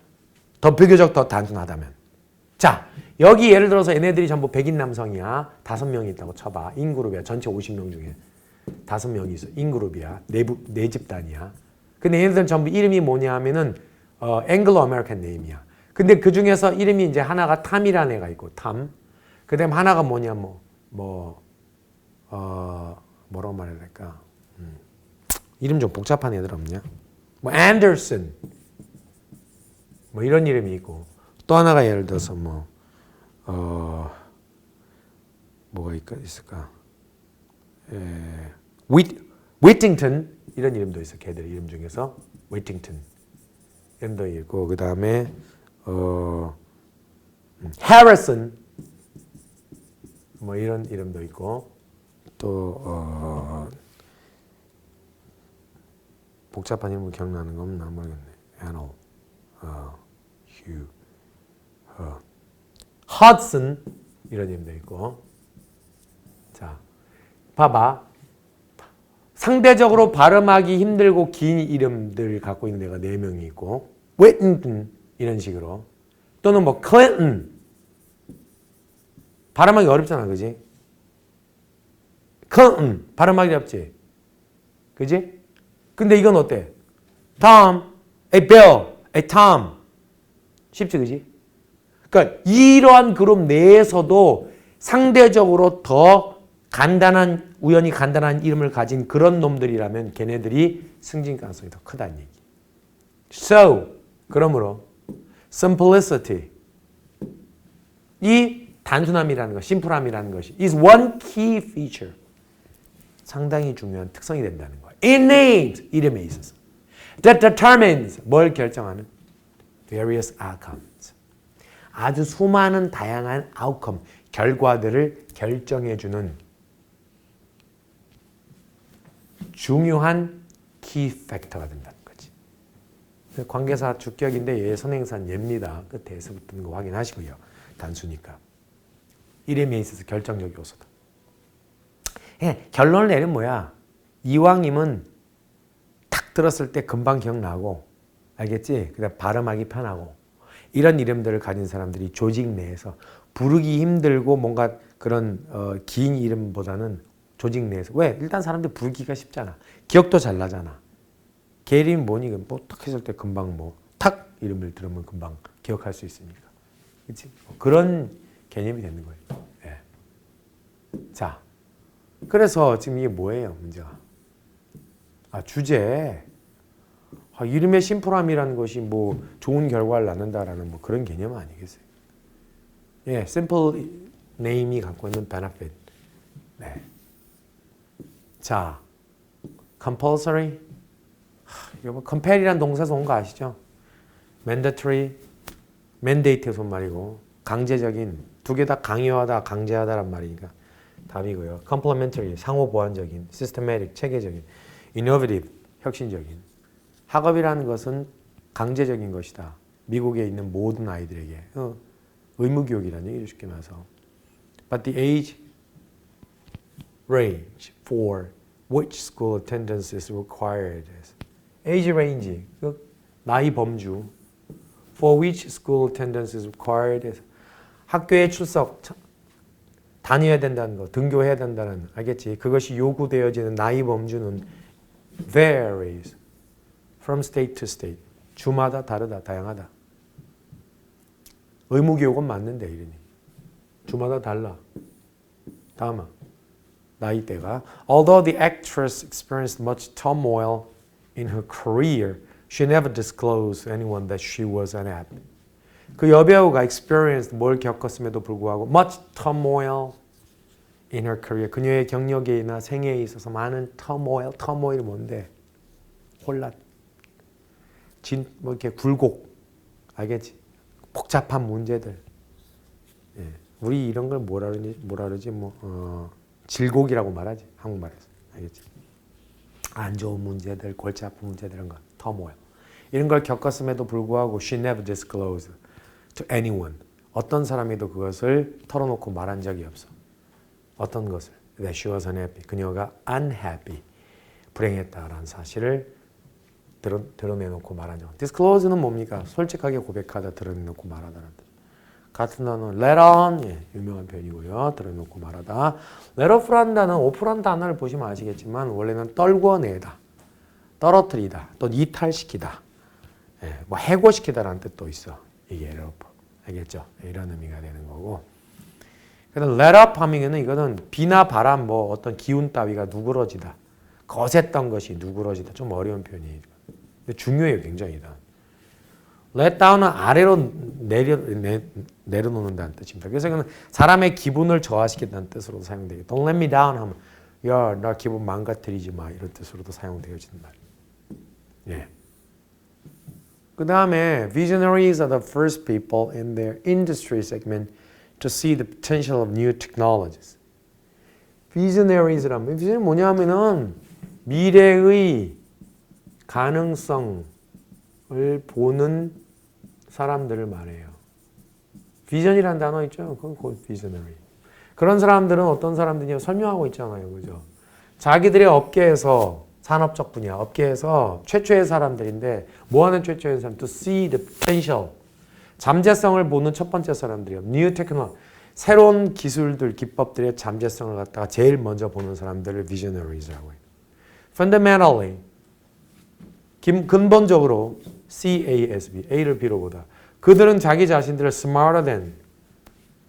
더 비교적 더 단순하다면. 자, 여기 예를 들어서 얘네들이 전부 백인 남성이야. 5명이 있다고 쳐봐. 인그룹이야. 전체 50명 중에 5명이 있어. 인그룹이야. 네 집단이야. 근데 얘네들은 전부 이름이 뭐냐 하면은 앵글로 아메리칸 네임이야. 근데 그 중에서 이름이 이제 하나가 탐이라는 애가 있고 탐. 그다음 하나가 뭐냐 뭐라고 말해야 될까? 이름 좀 복잡한 애들 없냐? 뭐 앤더슨 뭐 이런 이름이 있고 또 하나가 예를 들어서 뭐가 있을까? 위팅턴 이런 이름도 있어. 걔들 이름 중에서 위팅턴 이름도 있고 그 다음에 해리슨 뭐 이런 이름도 있고 또 복잡한 이름 기억나는 거 없나 모르겠네. 애널, 휴, 허슨 이런 이름도 있고. 자, 봐봐. 상대적으로 발음하기 힘들고 긴 이름들 갖고 있는 애가 4명이 있고, 웨튼 이런 식으로 또는 뭐 클린턴 발음하기 어렵잖아, 그지? 클린턴 발음하기 어렵지, 그지? 근데 이건 어때? Tom, a Bill, a Tom 쉽지, 그지? 그러니까 이러한 그룹 내에서도 상대적으로 더 간단한 우연히 간단한 이름을 가진 그런 놈들이라면 걔네들이 승진 가능성이 더 크다는 얘기. So 그러므로 simplicity 이 단순함이라는 것, 심플함이라는 것이 is one key feature 상당히 중요한 특성이 된다는 거야. Innate 이름에 있어서 that determines 뭘 결정하는 various outcomes 아주 수많은 다양한 outcome 결과들을 결정해주는 중요한 key factor가 된다는 거지. 관계사 주격인데 얘 선행사는 얘입니다. 끝에서 붙는 거 확인하시고요. 단수니까. 이름에 있어서 결정적 요소다. 결론을 내리면 뭐야? 이왕이면 탁 들었을 때 금방 기억나고 알겠지? 그다음 발음하기 편하고 이런 이름들을 가진 사람들이 조직 내에서 부르기 힘들고 뭔가 그런 긴 이름보다는 조직 내에서 왜? 일단 사람들 부르기가 쉽잖아. 기억도 잘 나잖아. 걔 이름이 뭐니? 뭐 탁 했을 때 금방 탁 이름을 들으면 금방 기억할 수 있으니까. 그렇지? 그런 개념이 되는 거예요. 네. 자, 그래서 지금 이게 뭐예요? 문제가. 주제. 이름의 심플함이라는 것이 뭐 좋은 결과를 낳는다라는 뭐 그런 개념은 아니겠어요. 예, simple name이 갖고 있는 benefit. 네. 자, compulsory. 이거 뭐 compel이라는 동사에서 온 거 아시죠? mandatory, mandate에서 온 말이고 강제적인 두 개 다 강요하다, 강제하다란 말이니까 답이고요. complementary, 상호 보완적인, systematic, 체계적인, innovative, 혁신적인. 학업이라는 것은 강제적인 것이다. 미국에 있는 모든 아이들에게 의무교육이라는 얘기를 쉽게 나서. But the age range for which school attendance is required. age range, 나이 범주. For which school attendance is required. 학교에 출석, 다녀야 된다는 거, 등교해야 된다는, 알겠지? 그것이 요구되어지는 나이 범주는 varies from state to state. 주마다 다르다, 다양하다. 의무교육은 맞는데 이러니. 주마다 달라. 다음은 나이대가. Although the actress experienced much turmoil in her career, she never disclosed to anyone that she was unhappy. 그 여배우가 experienced 뭘 겪었음에도 불구하고 much turmoil in her career. 그녀의 경력이나 생애에 있어서 많은 turmoil이 뭔데? 혼란. 뭐 이렇게 굴곡. 알겠지? 복잡한 문제들. 예. 우리 이런 걸 뭐라 그러지? 질곡이라고 말하지. 한국말에서. 알겠지? 안 좋은 문제들, 골치 아픈 문제들 이런 거. turmoil. 이런 걸 겪었음에도 불구하고 she never disclosed to anyone. 어떤 사람에도 그것을 털어놓고 말한 적이 없어. 어떤 것을? That she was unhappy. 그녀가 unhappy. 불행했다라는 사실을 드러내놓고 말하죠. disclose는 뭡니까? 솔직하게 고백하다, 드러내놓고 말하다라는 뜻. 같은 단어는 let on, 예, 유명한 표현이고요. 드러내놓고 말하다. let off라는 단어는 off라는 단어를 보시면 아시겠지만 원래는 떨궈내다, 떨어뜨리다, 또 이탈시키다, 예, 뭐 해고시키다라는 뜻도 있어. 이게 let off. 알겠죠? 이런 의미가 되는 거고. 그래서 let up 하면은 이거는 비나 바람 뭐 어떤 기운 따위가 누그러지다. 거셌던 것이 누그러지다. 좀 어려운 표현이에요. 근데 중요해요. 굉장히. let down은 아래로 내려놓는다는 뜻입니다. 그래서 이거는 사람의 기분을 저하시킨다는 뜻으로도 사용돼요. Don't let me down 하면 야, 나 기분 망가뜨리지 마. 이런 뜻으로도 사용되어지는 말. 예. 그 다음에 visionaries are the first people in their industry segment to see the potential of new technologies. visionaries라면 vision이 뭐냐면은 미래의 가능성을 보는 사람들을 말해요. vision이라는 단어 있죠? 그건 곧 visionary. 그런 사람들은 어떤 사람들이냐 설명하고 있잖아요. 그죠? 자기들의 업계에서 산업적 분야, 업계에서 최초의 사람들인데 뭐 하는 최초의 사람? To see the potential. 잠재성을 보는 첫 번째 사람들이요. New technology. 새로운 기술들, 기법들의 잠재성을 갖다가 제일 먼저 보는 사람들을 visionaries라고 해요. Fundamentally, 근본적으로 CASB, A를 B로 보다. 그들은 자기 자신들을 smarter than,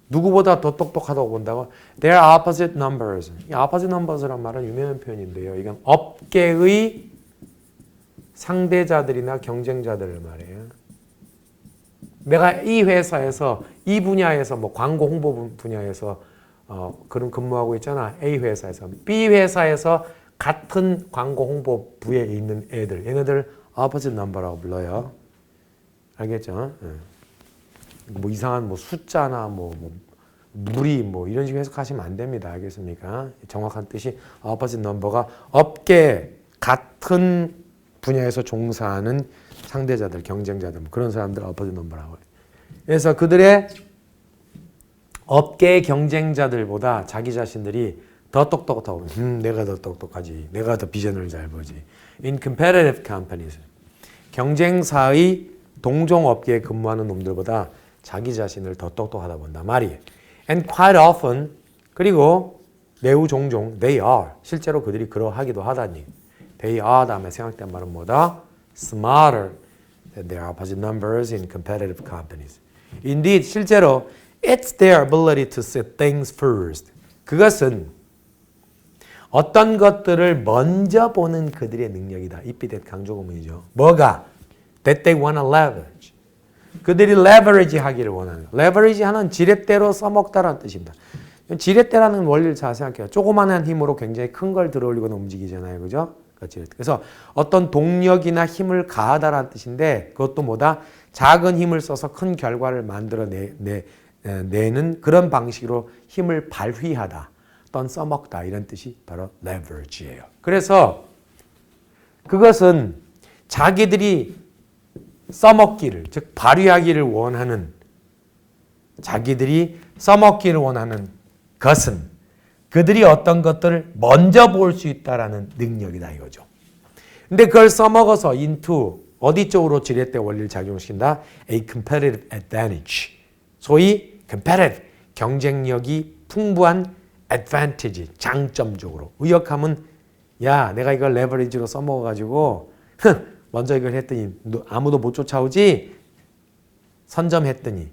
누구보다 더 똑똑하다고 본다고. They are opposite numbers. 이 opposite numbers란 말은 유명한 표현인데요. 이건 업계의 상대자들이나 경쟁자들을 말해요. 내가 이 회사에서 이 분야에서 뭐 광고 홍보 분야에서 그런 근무하고 있잖아. A 회사에서. B 회사에서 같은 광고 홍보 부에 있는 애들. 얘네들 opposite number라고 불러요. 알겠죠? 뭐 이상한 뭐 숫자나 뭐 무리 뭐 이런 식으로 해석하시면 안 됩니다. 알겠습니까? 정확한 뜻이 opposite number가 업계 같은 분야에서 종사하는 상대자들, 경쟁자들 그런 사람들 opposite number라고 해요. 그래서 그들의 업계 경쟁자들보다 자기 자신들이 더 똑똑하고 내가 더 똑똑하지. 내가 더 비전을 잘 보지. In competitive companies. 경쟁사의 동종 업계에 근무하는 놈들보다 자기 자신을 더 똑똑하다 본다 말이에요. And quite often, 그리고 매우 종종 they are, 실제로 그들이 그러하기도 하다니. They are 다음에 생각된 말은 뭐다? Smarter than their opposite numbers in competitive companies. Indeed, 실제로 it's their ability to see things first. 그것은 어떤 것들을 먼저 보는 그들의 능력이다. 이삐댓 강조구문이죠. 뭐가? That they want to leverage. 그들이 leverage 하기를 원하는 거예요. leverage 하는 지렛대로 써먹다라는 뜻입니다. 지렛대라는 원리를 잘 생각해요. 조그마한 힘으로 굉장히 큰 걸 들어올리거나 움직이잖아요. 그죠? 그래서 어떤 동력이나 힘을 가하다라는 뜻인데 그것도 뭐다? 작은 힘을 써서 큰 결과를 만들어내는 그런 방식으로 힘을 발휘하다. 또는 써먹다. 이런 뜻이 바로 leverage예요. 그래서 그것은 자기들이 써먹기를, 즉 발휘하기를 원하는 자기들이 써먹기를 원하는 것은 그들이 어떤 것들을 먼저 볼 수 있다라는 능력이다 이거죠. 근데 그걸 써먹어서 into 어디 쪽으로 지렛대 원리를 작용시킨다? A competitive advantage. 소위 competitive, 경쟁력이 풍부한 advantage, 장점 쪽으로. 의역하면 야 내가 이걸 레버리지로 써먹어가지고 먼저 이걸 했더니 아무도 못 쫓아오지? 선점했더니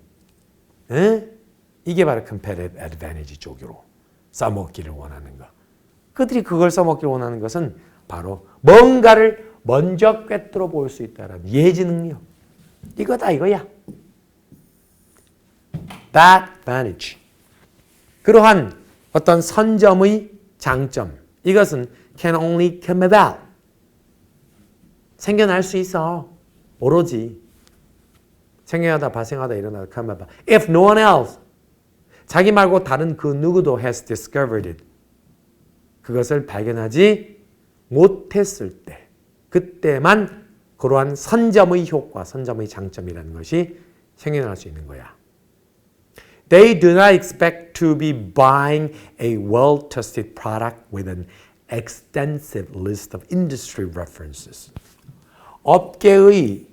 이게 바로 competitive advantage 쪽으로 써먹기를 원하는 것. 그들이 그걸 써먹기를 원하는 것은 바로 뭔가를 먼저 꿰뚫어 볼 수 있다는 예지 능력. 이거다 이거야. That advantage. 그러한 어떤 선점의 장점. 이것은 can only come about. 생겨날 수 있어. 오로지. 생겨나다, 발생하다, 일어나다, come about. If no one else. 자기 말고 다른 그 누구도 has discovered it. 그것을 발견하지 못했을 때. 그때만 그러한 선점의 효과, 선점의 장점이라는 것이 생겨날 수 있는 거야. They do not expect to be buying a well-tested product with an extensive list of industry references. 업계의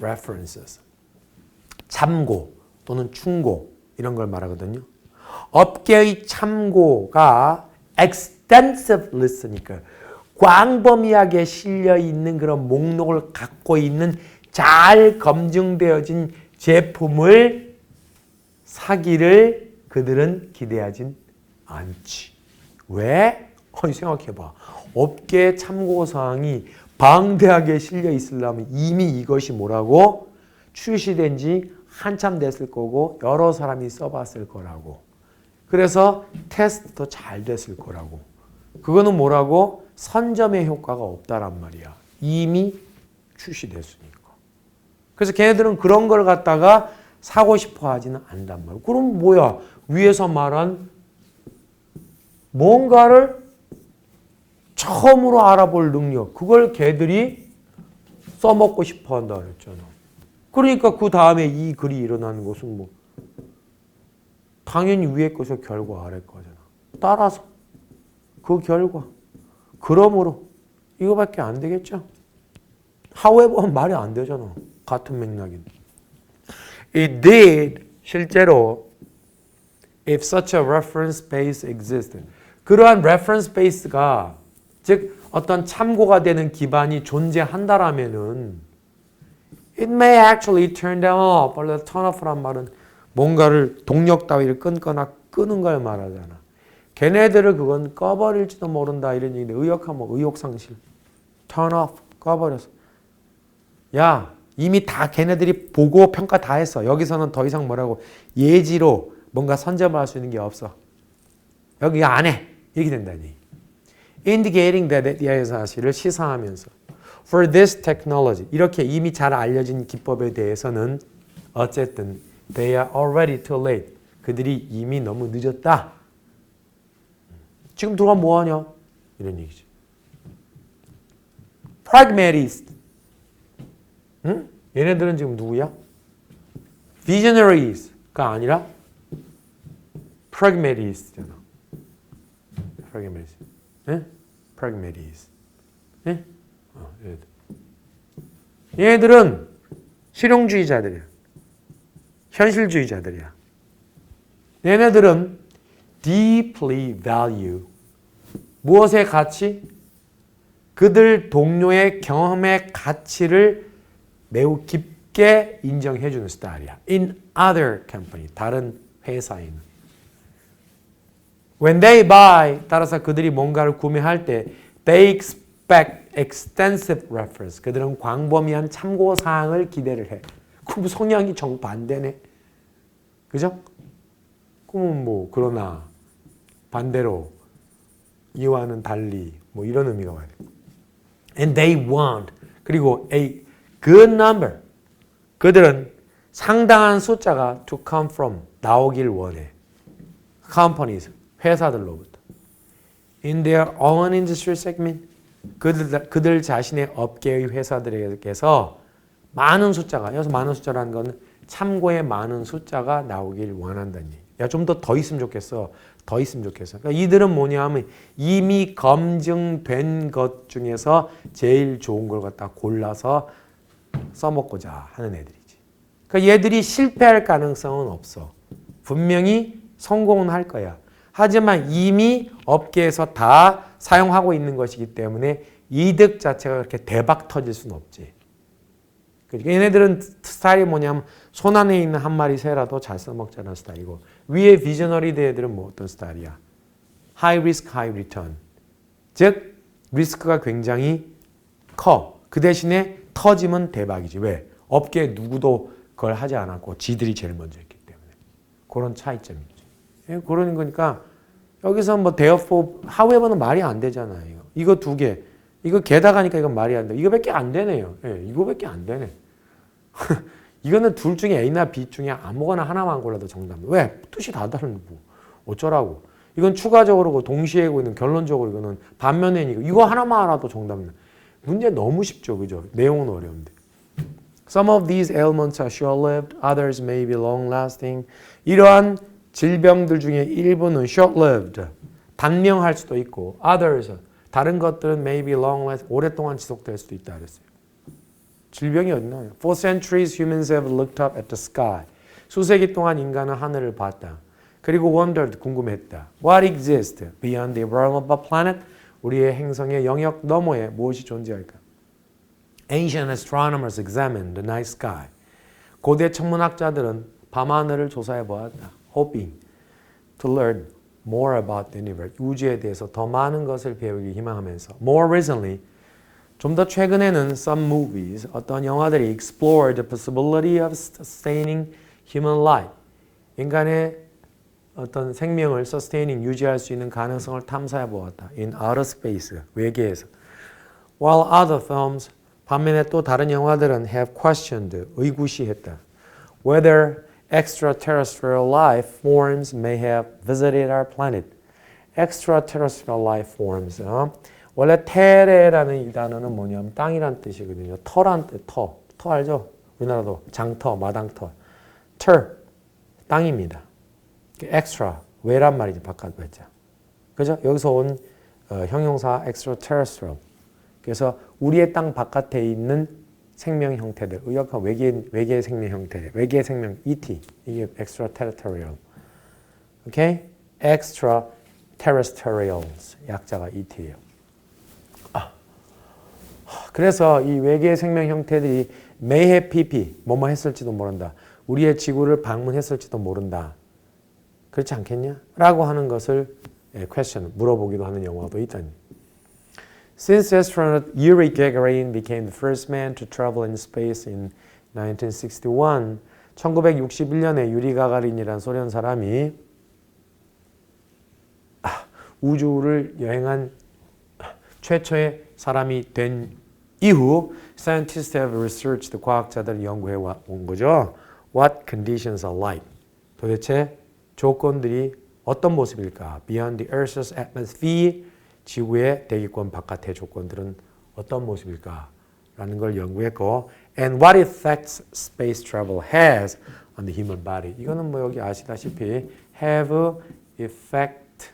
references, 참고 또는 충고 이런 걸 말하거든요. 업계의 참고가 extensive list니까 광범위하게 실려 있는 그런 목록을 갖고 있는 잘 검증되어진 제품을 사기를 그들은 기대하진 않지. 왜? 생각해봐. 업계 참고사항이 방대하게 실려 있으려면 이미 이것이 뭐라고? 출시된 지 한참 됐을 거고 여러 사람이 써봤을 거라고. 그래서 테스트도 잘 됐을 거라고. 그거는 뭐라고? 선점의 효과가 없다란 말이야. 이미 출시됐으니까. 그래서 걔네들은 그런 걸 갖다가 사고 싶어 하지는 않단 말이야. 그럼 뭐야? 위에서 말한 뭔가를 처음으로 알아볼 능력, 그걸 걔들이 써먹고 싶어 한다 그랬잖아. 그러니까 그 다음에 이 글이 일어나는 것은 뭐 당연히 위에 것의 결과 아래 거잖아. 따라서 그 결과. 그러므로 이거밖에 안 되겠죠. however 말이 안 되잖아. 같은 맥락인데. It did 실제로 if such a reference base existed. 그러한 reference base가 즉 어떤 참고가 되는 기반이 존재한다라면은 it may actually turn them off. 원래 turn off란 말은 뭔가를 동력 따위를 끊거나 끄는 걸 말하잖아. 걔네들을 그건 꺼버릴지도 모른다 이런 얘기인데 의역하면 의욕상실. turn off. 꺼버렸어. 야 이미 다 걔네들이 보고 평가 다 했어. 여기서는 더 이상 뭐라고 예지로 뭔가 선점할 수 있는 게 없어. 여기 안 해. 이렇게 된다니. Indicating that 이 사실을 시사하면서 For this technology 이렇게 이미 잘 알려진 기법에 대해서는 어쨌든 They are already too late. 그들이 이미 너무 늦었다. 지금 누가 뭐하냐? 이런 얘기지. Pragmatist. 응? 얘네들은 지금 누구야? Visionaries가 아니라 Pragmatist잖아. Pragmatist. 예? Pragmatist. 예? 얘네들은 실용주의자들이야. 현실주의자들이야. 얘네들은 deeply value. 무엇의 가치? 그들 동료의 경험의 가치를 매우 깊게 인정해주는 스타일이야. In other company. 다른 회사에는. When they buy, 따라서 그들이 뭔가를 구매할 때 they expect extensive reference. 그들은 광범위한 참고사항을 기대를 해. 그럼 성향이 정반대네. 그죠? 그러면 뭐 그러나 반대로 이와는 달리 뭐 이런 의미가 와야 돼. And they want. 그리고 a good number. 그들은 상당한 숫자가 to come from. 나오길 원해. companies. 회사들로부터. In their own industry segment. 그들 자신의 업계의 회사들에게서 많은 숫자가, 여기서 많은 숫자라는 건 참고의 많은 숫자가 나오길 원한다는 얘기. 야, 좀 더 있으면 좋겠어. 더 있으면 좋겠어. 그러니까 이들은 뭐냐 하면 이미 검증된 것 중에서 제일 좋은 걸 갖다 골라서 써먹고자 하는 애들이지. 그러니까 얘들이 실패할 가능성은 없어. 분명히 성공은 할 거야. 하지만 이미 업계에서 다 사용하고 있는 것이기 때문에 이득 자체가 그렇게 대박 터질 수는 없지. 그러니까 얘네들은 스타일이 뭐냐면 손 안에 있는 한 마리 새라도 잘 써먹자는 스타일이고 위에 비저너리 애들은 뭐 어떤 스타일이야? High risk, high return. 즉 리스크가 굉장히 커. 그 대신에 터지면 대박이지. 왜? 업계에 누구도 그걸 하지 않았고 지들이 제일 먼저 했기 때문에. 그런 차이점이지. 그러는 거니까 여기서 뭐 therefore, however는 말이 안 되잖아요. 이거 두 개. 이거 게다가니까 이건 말이 안 돼. 이거밖에 안 되네요. 예, 이거밖에 안 되네. 이거는 둘 중에 A나 B 중에 아무거나 하나만 골라도 정답이야. 왜? 뜻이 다 다른 뭐 어쩌라고. 이건 추가적으로 동시에 있는 결론적으로 이거는 반면에 이거 하나만 알아도 정답이야. 문제 너무 쉽죠. 그죠? 내용은 어려운데. Some of these ailments are short-lived, others may be long-lasting. 이러한 질병들 중에 일부는 short-lived, 단명할 수도 있고 others, 다른 것들은 maybe long-lasting, 오랫동안 지속될 수도 있다 그랬어요. 질병이 어디 나와요? For centuries humans have looked up at the sky. 수세기 동안 인간은 하늘을 봤다. 그리고 wondered, 궁금했다. What exists beyond the realm of a planet? 우리의 행성의 영역 너머에 무엇이 존재할까? Ancient astronomers examined the night sky. 고대 천문학자들은 밤하늘을 조사해 보았다. Hoping to learn more about the universe. 우주에 대해서 더 많은 것을 배우기 희망하면서. More recently, 좀 더 최근에는 some movies, 어떤 영화들이 explored the possibility of sustaining human life. 인간의 어떤 생명을 sustaining, 유지할 수 있는 가능성을 탐사해 보았다. In outer space, 외계에서. While other films, 반면에 또 다른 영화들은 have questioned, 의구시했다. Whether extraterrestrial life forms may have visited our planet. Extraterrestrial life forms. 원래 테레라는 이 단어는 뭐냐면 땅이란 뜻이거든요. 터란 뜻, 터. 터 알죠? 우리나라도 장터, 마당터. ter, 땅입니다. extra, 외란 말이죠. 바깥 외자. 그죠? 여기서 온 형용사 extraterrestrial. 그래서 우리의 땅 바깥에 있는 생명 형태들, 의역한 외계 생명 형태, 외계 생명 ET, 이게 extraterrestrial. 오케이? extraterrestrials, 약자가 ET예요. 그래서 이 외계 생명 형태들이 may have PP, 뭐뭐 했을지도 모른다. 우리의 지구를 방문했을지도 모른다. 그렇지 않겠냐? 라고 하는 것을 question, 물어보기도 하는 영화도 있다니. Since astronaut Yuri Gagarin became the first man to travel in space in 1961, 1961년에 유리 가가린이라는 소련 사람이 우주를 여행한 최초의 사람이 된 이후 scientists have researched, 과학자들이 연구해 온 거죠. What conditions are like? 도대체 조건들이 어떤 모습일까? Beyond the Earth's atmosphere, 지구의 대기권 바깥의 조건들은 어떤 모습일까? 라는 걸 연구했고 And what effects space travel has on the human body? 이거는 뭐 여기 아시다시피 have effect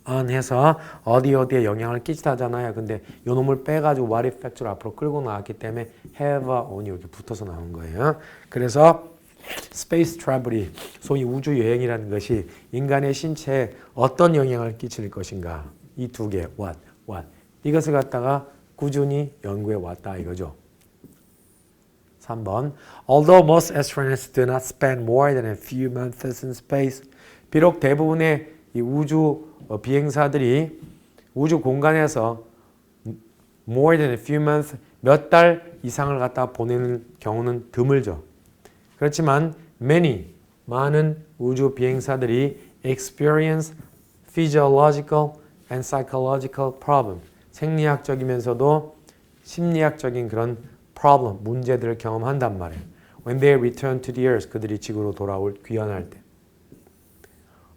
on 해서 어디에 영향을 끼치다잖아요. 근데 요 놈을 빼가지고 what effect로 앞으로 끌고 나왔기 때문에 have on이 여기 붙어서 나온 거예요. 그래서 스페이스 트래블이 소위 우주 여행이라는 것이 인간의 신체에 어떤 영향을 끼칠 것인가. 이 두 개, what. 이것을 갖다가 꾸준히 연구해 왔다 이거죠. 3번. Although most astronauts do not spend more than a few months in space. 비록 대부분의 이 우주 비행사들이 우주 공간에서 more than a few months, 몇 달 이상을 갖다 보내는 경우는 드물죠. 그렇지만 많은 우주 비행사들이 experience physiological and psychological problem, 생리학적이면서도 심리학적인 그런 problem, 문제들을 경험한단 말이에요. When they return to the earth, 그들이 지구로 귀환할 때.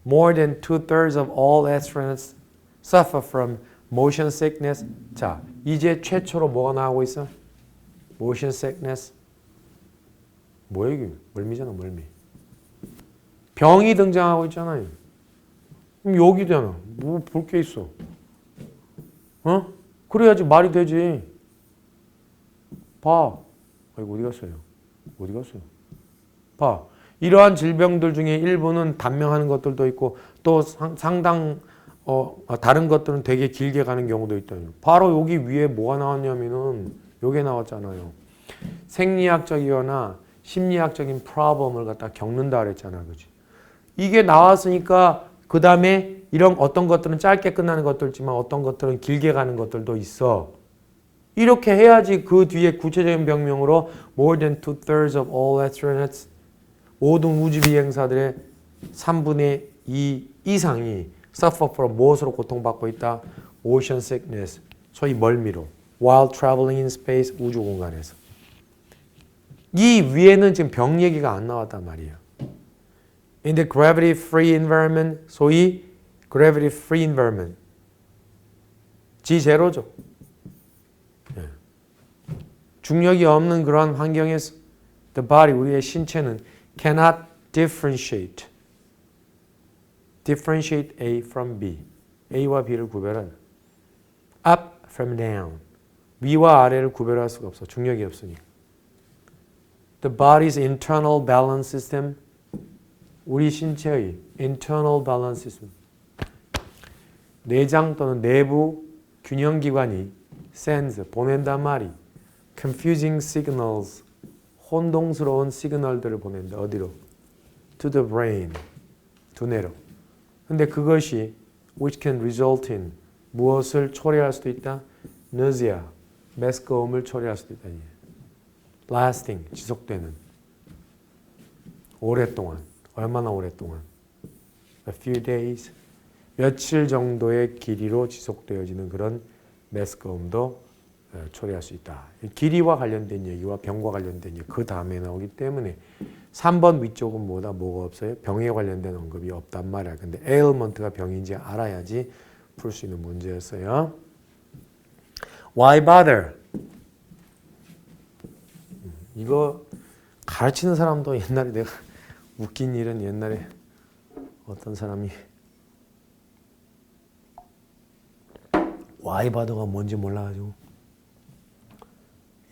More than 2/3 of all astronauts suffer from motion sickness. 자, 이제 최초로 뭐가 나오고 있어? motion sickness. 뭐야 이게? 멀미잖아, 멀미. 병이 등장하고 있잖아요. 그럼 여기잖아. 뭐 볼 게 있어? 그래야지 말이 되지. 봐. 아이고 어디 갔어요? 봐. 이러한 질병들 중에 일부는 단명하는 것들도 있고 또 상당 다른 것들은 되게 길게 가는 경우도 있다요. 바로 여기 위에 뭐가 나왔냐면은 요게 나왔잖아요. 생리학적이거나 심리학적인 프로블럼을 갖다 겪는다 그랬잖아. 그지? 이게 나왔으니까 그 다음에 이런 어떤 것들은 짧게 끝나는 것도 있지만 어떤 것들은 길게 가는 것들도 있어. 이렇게 해야지 그 뒤에 구체적인 병명으로 more than 2/3 of all astronauts, 모든 우주 비행사들의 3분의 2 이상이 suffer from 무엇으로 고통받고 있다? motion sickness, 소위 멀미로. while traveling in space, 우주 공간에서. 이 위에는 지금 병 얘기가 안 나왔단 말이에요. In the gravity-free environment, 소위 gravity-free environment, G0죠. 중력이 없는 그런 환경에서 the body, 우리의 신체는 cannot differentiate A from B, A와 B를 구별하는 up from down, 위와 아래를 구별할 수가 없어. 중력이 없으니까. The body's internal balance system. 우리 신체의 internal balance system. 내장 또는 내부 균형기관이 sends, 보낸단 말이 confusing signals, 혼동스러운 시그널들을 보낸다. 어디로? To the brain, 두뇌로. 근데 그것이 which can result in, 무엇을 초래할 수도 있다? nausea, 메스꺼움을 초래할 수도 있다. lasting, 지속되는. 오랫동안. 얼마나 오랫동안? A few days, 며칠 정도의 길이로 지속되어지는 그런 메스꺼움도 초래할 수 있다. 길이와 관련된 얘기와 병과 관련된 얘기 그 다음에 나오기 때문에 3번 위쪽은 뭐가 없어요? 병에 관련된 언급이 없단 말이야. 근데 ailment가 병인지 알아야지 풀 수 있는 문제였어요. Why bother? 이거 가르치는 사람도 옛날에 내가 웃긴 일은 옛날에 어떤 사람이 Why bother가 뭔지 몰라가지고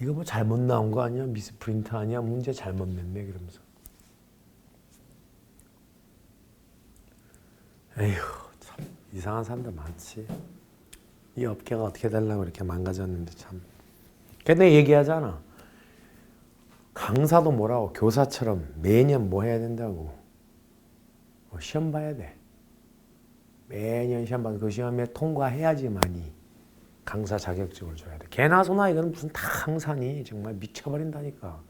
이거 뭐 잘못 나온 거 아니야? 미스프린트 아니야? 문제 잘못 냈네 그러면서 에휴 참 이상한 사람들 많지. 이 업계가 어떻게 되려고 이렇게 망가졌는데 참. 근데 얘기하잖아. 강사도 뭐라고 교사처럼 매년 뭐 해야 된다고. 시험 봐야 돼. 매년 시험 봐서 그 시험에 통과해야지만이 강사 자격증을 줘야 돼. 개나 소나 이건 무슨 다 강사니 정말 미쳐버린다니까.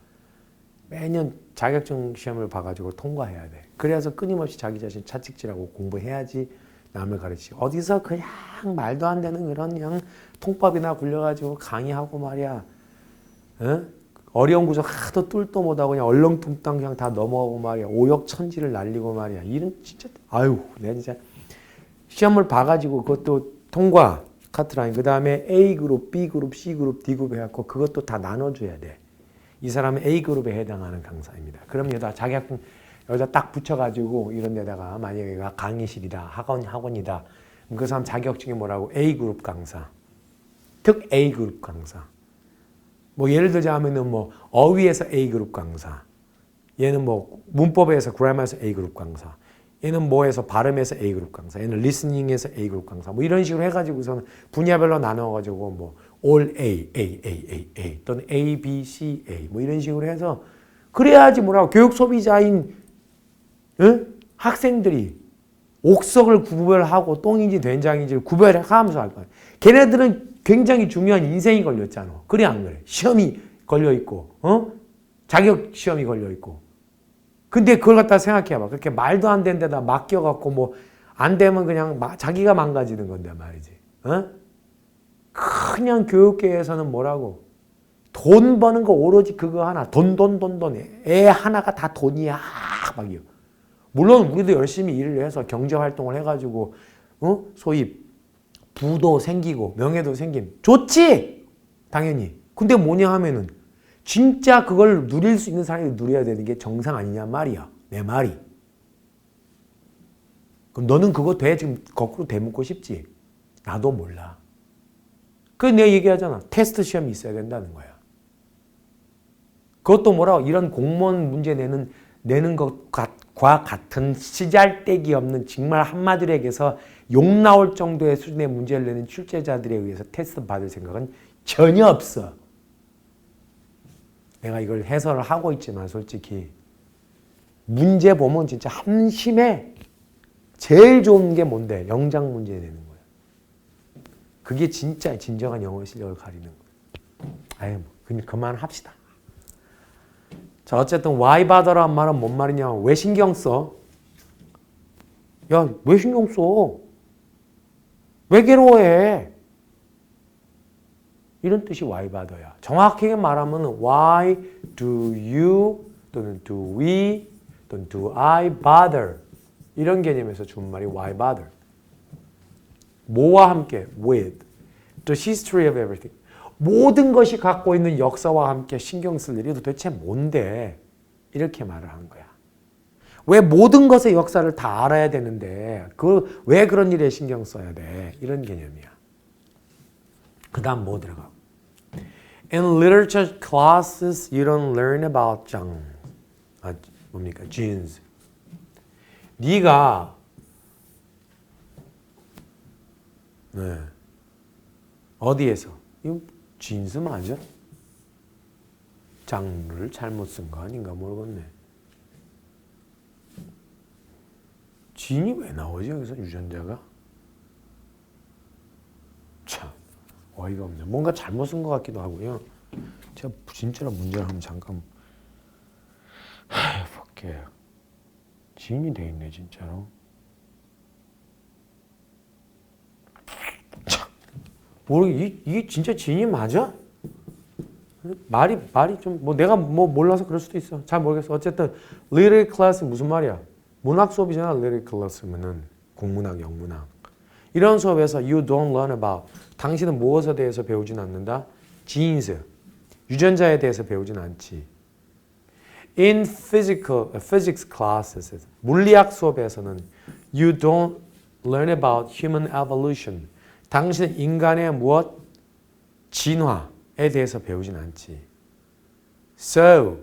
매년 자격증 시험을 봐가지고 통과해야 돼. 그래서 끊임없이 자기 자신 차찍질하고 공부해야지 남을 가르치지. 어디서 그냥 말도 안 되는 그런 그냥 통법이나 굴려가지고 강의하고 말이야. 어? 어려운 구조 하도 뚫도 못하고 그냥 얼렁뚱땅 그냥 다 넘어가고 말이야. 오역천지를 날리고 말이야. 이런 진짜 아유 내가 진짜 시험을 봐가지고 그것도 통과 카트라인 그 다음에 A그룹, B그룹, C그룹, D그룹 해갖고 그것도 다 나눠줘야 돼. 이 사람은 A그룹에 해당하는 강사입니다. 그럼 여기다 자격증 여기다 딱 붙여가지고 이런 데다가 만약에 여기가 강의실이다 학원이다 그 사람 자격증이 뭐라고? A그룹 강사 특 A그룹 강사 뭐 예를 들자면은 뭐 어휘에서 A그룹 강사 얘는 뭐 문법에서 그래머에서 A그룹 강사 얘는 뭐에서 발음에서 A그룹 강사 얘는 리스닝에서 A그룹 강사 뭐 이런 식으로 해가지고서는 분야별로 나눠가지고 뭐 all A 또는 A, B, C, A 뭐 이런 식으로 해서 그래야지 뭐라고 교육 소비자인 학생들이 옥석을 구별하고 똥인지 된장인지를 구별하면서 할 거야. 걔네들은 굉장히 중요한 인생이 걸렸잖아. 그래 안 그래? 시험이 걸려있고 자격 시험이 걸려있고 근데 그걸 갖다 생각해봐. 그렇게 말도 안 되는 데다 맡겨갖고 뭐 안 되면 그냥 자기가 망가지는 건데 말이지. 그냥 교육계에서는 뭐라고 돈 버는 거 오로지 그거 하나 돈 애 하나가 다 돈이야 막이요. 물론 우리도 열심히 일을 해서 경제활동을 해가지고 소위 부도 생기고 명예도 생김 좋지 당연히. 근데 뭐냐 하면은 진짜 그걸 누릴 수 있는 사람이 누려야 되는 게 정상 아니냐 말이야 내 말이. 그럼 너는 그거 돼? 지금 거꾸로 되묻고 싶지? 나도 몰라. 그래서 내가 얘기하잖아. 테스트 시험이 있어야 된다는 거야. 그것도 뭐라고 이런 공무원 문제 내는 것과 같은 시잘데기 없는 정말 한마디로 얘기해서 욕 나올 정도의 수준의 문제를 내는 출제자들에 의해서 테스트 받을 생각은 전혀 없어. 내가 이걸 해설을 하고 있지만 솔직히 문제 보면 진짜 한심해. 제일 좋은 게 뭔데? 영장 문제 내는 거야. 그게 진짜 진정한 영어 실력을 가리는 거야. 아유, 그냥 그만합시다. 자, 어쨌든 why bother란 말은 뭔 말이냐? 왜 신경 써? 야, 왜 신경 써? 왜 괴로워해? 이런 뜻이 why bother야. 정확하게 말하면 why do you 또는 do we 또는 do I bother 이런 개념에서 준 말이 why bother. 뭐와 함께 with the history of everything. 모든 것이 갖고 있는 역사와 함께 신경 쓸 일이 도대체 뭔데? 이렇게 말을 한 거야. 왜 모든 것의 역사를 다 알아야 되는데 왜 그런 일에 신경 써야 돼? 이런 개념이야. 그 다음 뭐 들어가? In literature classes, you don't learn about 장. 뭡니까? jeans. 네가 네. 어디에서? 이거 진스 맞아? 장르를 잘못 쓴 거 아닌가 모르겠네. 진이 왜 나오지 여기서 유전자가? 참 어이가 없네. 뭔가 잘못 쓴 것 같기도 하고요. 제가 진짜로 문제를 한번 잠깐 볼게요. 진이 돼 있네 진짜로. 참 이게 진짜 진이 맞아? 말이 좀 뭐 내가 뭐 몰라서 그럴 수도 있어. 잘 모르겠어. 어쨌든 literary class 무슨 말이야? 문학 수업이잖아. literary class면은 국문학, 영문학. 이런 수업에서 you don't learn about 당신은 무엇에 대해서 배우진 않는다. genes 유전자에 대해서 배우진 않지. In physics classes 물리학 수업에서는 you don't learn about human evolution 당신 인간의 무엇? 진화에 대해서 배우진 않지. So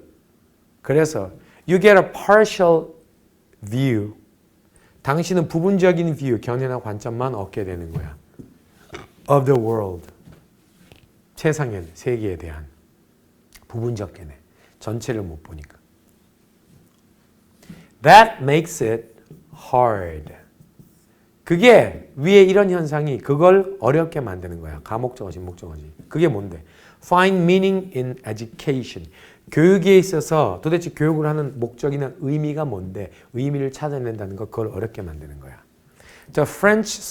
그래서 you get a partial view 당신은 부분적인 view, 견해나 관점만 얻게 되는 거야. Of the world. 세상에, 세계에 대한 부분적 견해. 전체를 못 보니까. That makes it hard. 그게 위에 이런 현상이 그걸 어렵게 만드는 거야. 가목적어지, 목적어지. 그게 뭔데? Find meaning in education. 교육에 있어서 도대체 교육을 하는 목적이나 의미가 뭔데 의미를 찾아낸다는 거 그걸 어렵게 만드는 거야. 자, French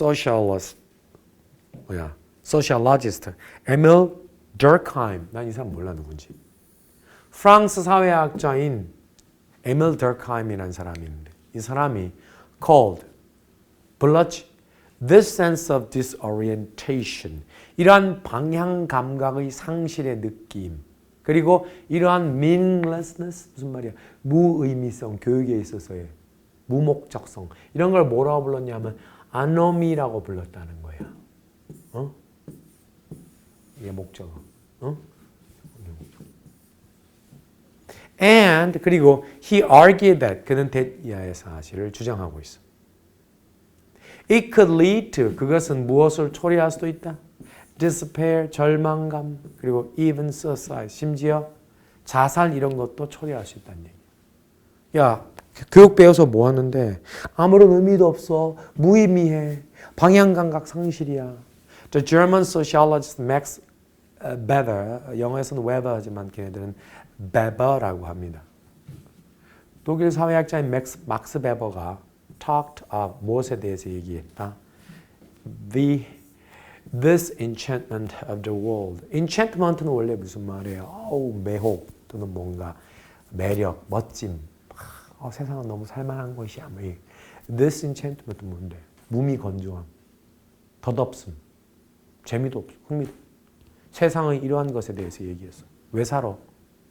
sociologist 에밀 더크하임. 난 이 사람 몰라 누군지. 프랑스 사회학자인 에밀 더크하임이라는 사람이 있는데 이 사람이 called 불렀지. This sense of disorientation. 이러한 방향 감각의 상실의 느낌. 그리고 이러한 meaninglessness 무슨 말이야? 무의미성, 교육에 있어서의 무목적성. 이런 걸 뭐라고 불렀냐면 anomie라고 불렀다는 거야. 어? 이게 목적어. 어? And 그리고 he argued that 그는 대야의 사실을 주장하고 있어. It could lead to 그것은 무엇을 초래할 수도 있다. despair, 절망감, 그리고 even suicide, 심지어 자살 이런 것도 초래할 수 있다는 얘기야. 야, 교육 배워서 뭐 하는데 아무런 의미도 없어. 무의미해. 방향감각 상실이야. The German sociologist Max Weber, 영어에서는 Weber지만 걔네들은 Weber라고 합니다. 독일 사회학자인 막스 베버가 talked of 무엇에 대해서 얘기했다? This enchantment of the world. enchantment는 원래 무슨 말이에요? 매혹 또는 뭔가 매력, 멋짐. 세상은 너무 살만한 것이야. This enchantment은 뭔데? 무미건조함, 덧없음, 재미도 없어, 흥미도. 세상의 이러한 것에 대해서 얘기했어. 왜 살아?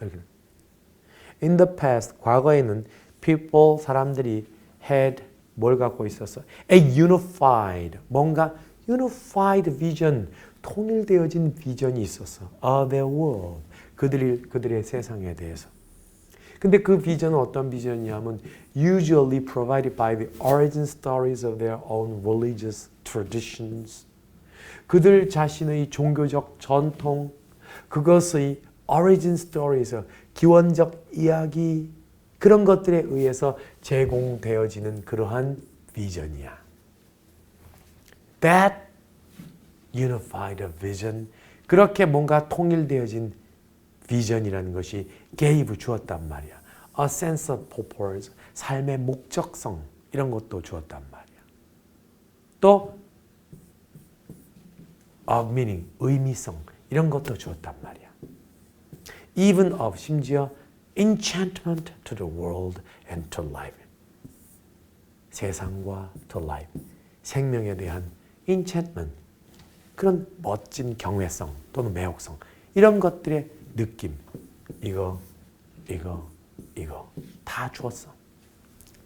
이렇게. In the past, 과거에는 people, 사람들이 had 뭘 갖고 있었어? A unified, 뭔가 unified vision, 통일되어진 비전이 있었어. Of their world, 그들의 세상에 대해서. 근데 그 비전은 어떤 비전이냐면 usually provided by the origin stories of their own religious traditions. 그들 자신의 종교적 전통, 그것의 origin stories에서 기원적 이야기, 그런 것들에 의해서 제공되어지는 그러한 비전이야. That unified vision, 그렇게 뭔가 통일되어진 비전이라는 것이 gave 주었단 말이야. A sense of purpose, 삶의 목적성 이런 것도 주었단 말이야. 또 of meaning, 의미성 이런 것도 주었단 말이야. Even of 심지어 enchantment to the world and to life. 세상과 to life. 생명에 대한 enchantment. 그런 멋진 경외성 또는 매혹성. 이런 것들의 느낌. 이거 다 주었어.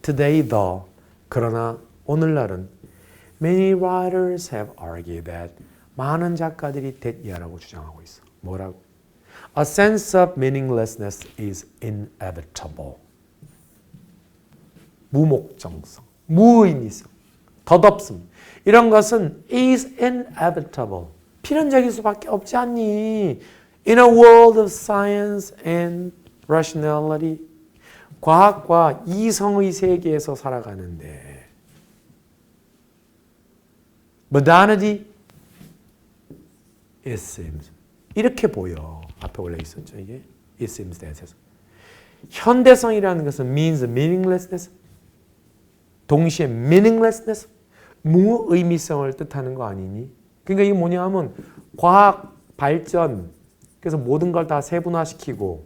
Today though, 그러나 오늘날은 many writers have argued that 많은 작가들이 that이라고 주장하고 있어. 뭐라고? A sense of meaninglessness is inevitable. 무목적성, 무의미성, 덧없음. 이런 것은 is inevitable. 필연적일 수밖에 없지 않니? In a world of science and rationality. 과학과 이성의 세계에서 살아가는데 modernity, it seems. 이렇게 보여. 앞에 원래 있었죠. 이게 it seems that에서. 현대성이라는 것은 means meaninglessness. 동시에 meaninglessness, 무의미성을 뜻하는 거 아니니? 그러니까 이게 뭐냐 하면 과학 발전, 그래서 모든 걸 다 세분화시키고,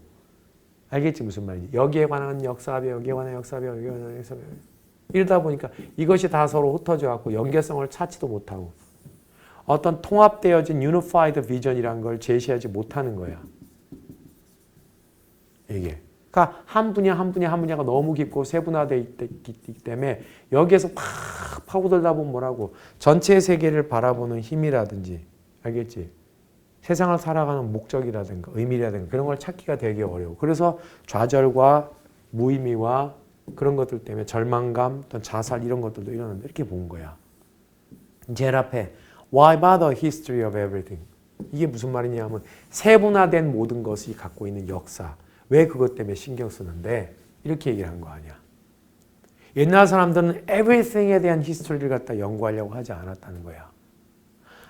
알겠지 무슨 말인지. 여기에 관한 역사배, 여기에 관한 역사배, 여기에 관한 역사배. 이러다 보니까 이것이 다 서로 흩어져 갖고 연계성을 찾지도 못하고 어떤 통합되어진 unified vision이라는 걸 제시하지 못하는 거야. 이게. 그러니까 한 분야가 너무 깊고 세분화되어 있기 때문에 여기에서 막 파고들다 보면 뭐라고 전체 세계를 바라보는 힘이라든지 알겠지? 세상을 살아가는 목적이라든가 의미라든가 그런 걸 찾기가 되게 어려워. 그래서 좌절과 무의미와 그런 것들 때문에 절망감, 또 자살 이런 것들도 일어난다. 이렇게 본 거야. 제일 앞에 Why bother history of everything? 이게 무슨 말이냐 하면 세분화된 모든 것이 갖고 있는 역사. 왜 그것 때문에 신경 쓰는데? 이렇게 얘기를 한 거 아니야. 옛날 사람들은 everything에 대한 히스토리를 갖다 연구하려고 하지 않았다는 거야.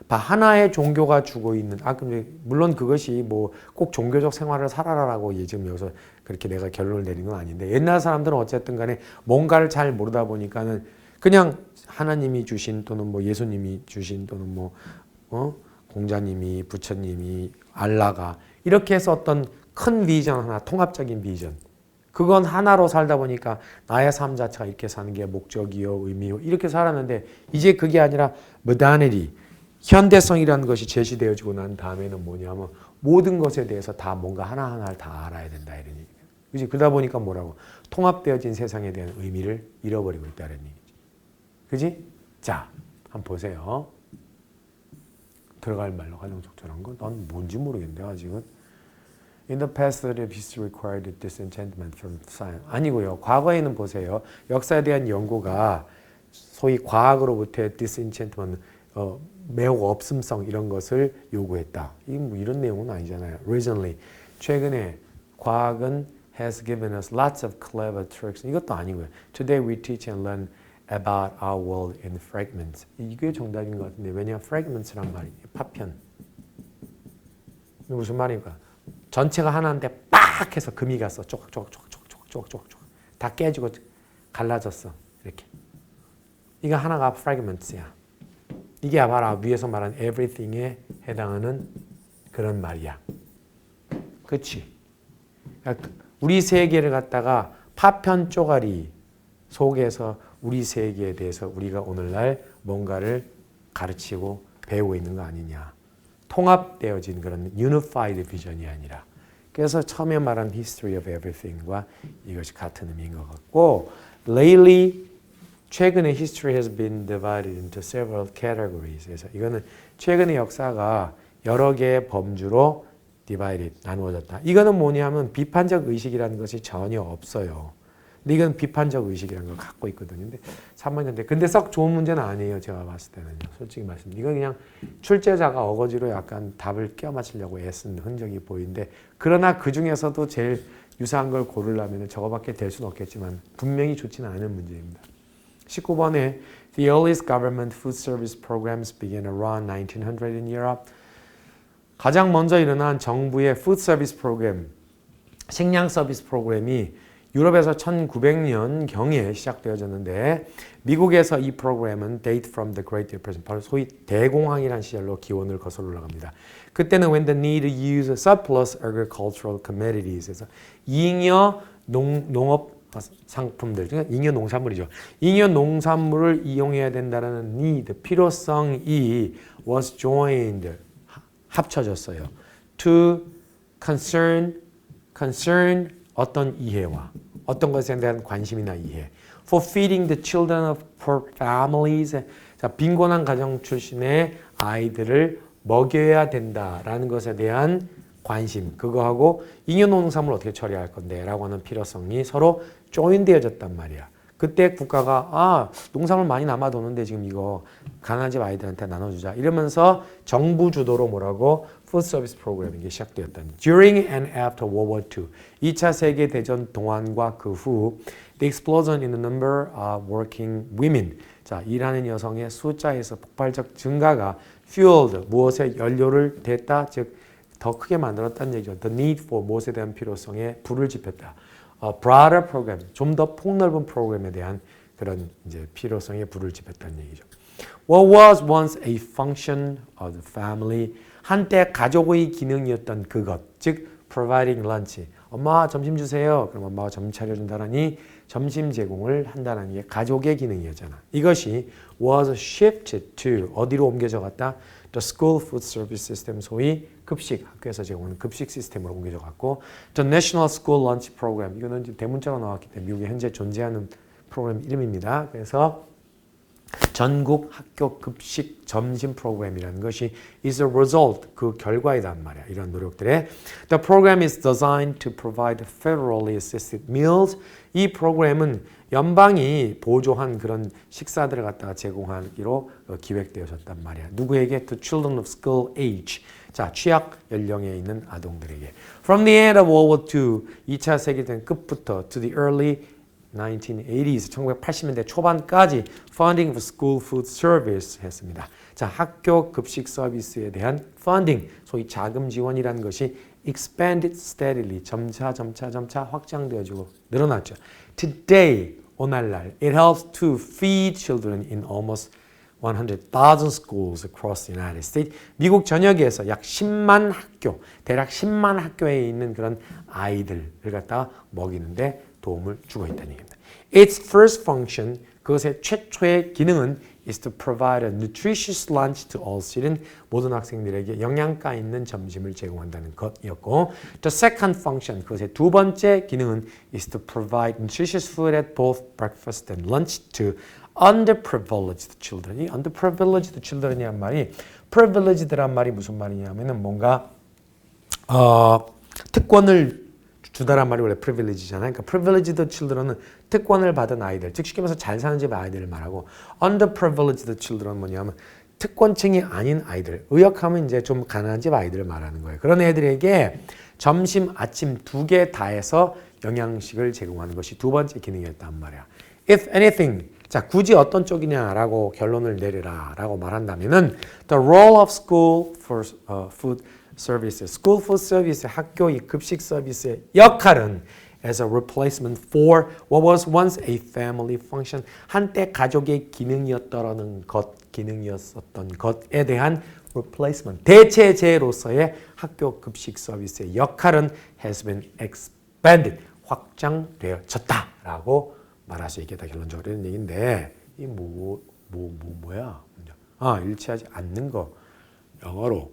하나의 종교가 주고 있는, 근데 물론 그것이 뭐 꼭 종교적 생활을 살아라라고 지금 여기서 그렇게 내가 결론을 내린 건 아닌데 옛날 사람들은 어쨌든 간에 뭔가를 잘 모르다 보니까는 그냥 하나님이 주신 또는 뭐 예수님이 주신 또는 뭐, 공자님이, 부처님이, 알라가 이렇게 해서 어떤 큰 비전 하나, 통합적인 비전. 그건 하나로 살다 보니까 나의 삶 자체가 이렇게 사는 게 목적이요, 의미요, 이렇게 살았는데 이제 그게 아니라 modernity, 현대성이라는 것이 제시되어지고 난 다음에는 뭐냐면 모든 것에 대해서 다 뭔가 하나하나를 다 알아야 된다 이런 얘기예요. 그지? 그러다 보니까 뭐라고? 통합되어진 세상에 대한 의미를 잃어버리고 있다는 얘기지. 그지? 자, 한번 보세요. 들어갈 말로 가장 적절한 건 난 뭔지 모르겠는데 아직은. In the past, the history required disenchantment from science. 아니고요. 과거에는 보세요. 역사에 대한 연구가 소위 과학으로부터의 disenchantment, 매우 없음성 이런 것을 요구했다. 뭐 이런 내용은 아니잖아요. Recently, 최근에 과학은 has given us lots of clever tricks. 이것도 아니고요. Today we teach and learn about our world in fragments. 이게 정답인 것 같은데 왜냐하면 fragments란 말이 파편. 무슨 말입니까? 전체가 하나인데 빡 해서 금이 갔어. 쪼각쪼각 다 깨지고 갈라졌어. 이렇게. 이거 하나가 fragments야. 이게 바로 위에서 말한 everything에 해당하는 그런 말이야. 그렇지? 그러니까 우리 세계를 갖다가 파편 쪼가리 속에서 우리 세계에 대해서 우리가 오늘날 뭔가를 가르치고 배우고 있는 거 아니냐. 통합되어진 그런 unified vision이 아니라. 그래서 처음에 말한 history of everything과 이것이 같은 의미인 것 같고 lately 최근에 history has been divided into several categories. 그래서 이거는 최근의 역사가 여러 개의 범주로 divided, 나누어졌다. 이거는 뭐냐면 비판적 의식이라는 것이 전혀 없어요. 근데 이건 비판적 의식이라는 걸 갖고 있거든요. 근데 3학년 근데 썩 좋은 문제는 아니에요. 제가 봤을 때는요. 솔직히 말씀드리면. 이건 그냥 출제자가 어거지로 약간 답을 끼워 맞추려고 애쓴 흔적이 보이는데 그러나 그 중에서도 제일 유사한 걸 고르려면 저거밖에 될 수는 없겠지만 분명히 좋지는 않은 문제입니다. 19번에 The earliest government food service programs began around 1900 in Europe. 가장 먼저 일어난 정부의 food service program, 식량 서비스 프로그램이 유럽에서 1900년경에 시작되어졌는데 미국에서 이 프로그램은 date from the Great Depression, 바로 소위 대공황이라는 시절로 기원을 거슬러 올라갑니다. 그때는 when the need to use surplus agricultural commodities, 그래서 잉여 농업 상품들, 그러니까 잉여 농산물이죠. 잉여 농산물을 이용해야 된다는 need, 필요성이 was joined, 합쳐졌어요. To concern 어떤 이해와 어떤 것에 대한 관심이나 이해. For feeding the children of poor families. 자, 빈곤한 가정 출신의 아이들을 먹여야 된다라는 것에 대한 관심 그거하고 잉여농산물 어떻게 처리할 건데 라고 하는 필요성이 서로 조인되어졌단 말이야. 그때 국가가 농산물 많이 남아도는데 지금 이거 가난한 집 아이들한테 나눠주자 이러면서 정부 주도로 뭐라고 Food Service Program 이게 시작되었다니. During and after World War II 2차 세계대전 동안과 그 후 The explosion in the number of working women 자 일하는 여성의 숫자에서 폭발적 증가가 fueled 무엇에 연료를 댔다 즉 더 크게 만들었다는 얘기죠. The need for 무엇에 대한 필요성에 불을 지폈다. broader program, 좀 더 폭넓은 프로그램에 대한 그런 이제 필요성에 불을 지폈다는 얘기죠. What was once a function of the family, 한때 가족의 기능이었던 그것, 즉 providing lunch. 엄마 점심 주세요. 그럼 엄마가 점심 차려준다라니 점심 제공을 한다는 게 가족의 기능이었잖아. 이것이 was shifted to 어디로 옮겨져 갔다? The school food service system, 소위 급식, 학교에서 제공하는 급식 시스템으로 옮겨져 갔고 The National School Lunch Program, 이거는 지금 대문자로 나왔기 때문에 미국에 현재 존재하는 프로그램 이름입니다. 그래서 전국 학교 급식 점심 프로그램이라는 것이 is a result, 그 결과이란 말이야. 이런 노력들의 The program is designed to provide federally assisted meals. 이 프로그램은 연방이 보조한 그런 식사들을 갖다가 제공하기로 기획되어졌단 말이야. 누구에게? To children of school age. 자, 취약 연령에 있는 아동들에게. From the end of World War II, 2차 세계대전 끝부터 to the early 1980s, 1980년대 초반까지 funding for school food service 했습니다. 자, 학교 급식 서비스에 대한 funding, 소위 자금 지원이라는 것이 expanded steadily, 점차 확장되어지고 늘어났죠. Today, 오늘날, it helps to feed children in almost 100,000 schools across the United States. 미국 전역에서 약 10만 학교, 대략 10만 학교에 있는 그런 아이들을 갖다가 먹이는데 도움을 주고 있다는 얘기입니다. Its first function, 그것의 최초의 기능은 is to provide a nutritious lunch to all students. 모든 학생들에게 영양가 있는 점심을 제공한다는 것이었고 The second function, 그것의 두 번째 기능은 is to provide nutritious food at both breakfast and lunch to underprivileged children. 이 underprivileged children이란 말이 privileged란 말이 무슨 말이냐면은 뭔가 특권을 주다란 말이 원래 privilege잖아요. 그러니까 privileged children은 특권을 받은 아이들, 즉 쉽게 말해서 잘 사는 집 아이들을 말하고 underprivileged children은 뭐냐면 특권층이 아닌 아이들, 의역하면 이제 좀 가난한 집 아이들을 말하는 거예요. 그런 애들에게 점심, 아침 두 개 다 해서 영양식을 제공하는 것이 두 번째 기능이었단 말이야. If anything, 자 굳이 어떤 쪽이냐라고 결론을 내리라라고 말한다면은 the role of school for food service, school food service, 학교의 급식 서비스의 역할은 as a replacement for what was once a family function, 한때 가족의 기능이었던 것에 대한 replacement, 대체제로서의 학교 급식 서비스의 역할은 has been expanded, 확장되어졌다라고 말할 수 있겠다. 결론적으로 이런 얘기인데 이 뭐야? 일치하지 않는 거. 영어로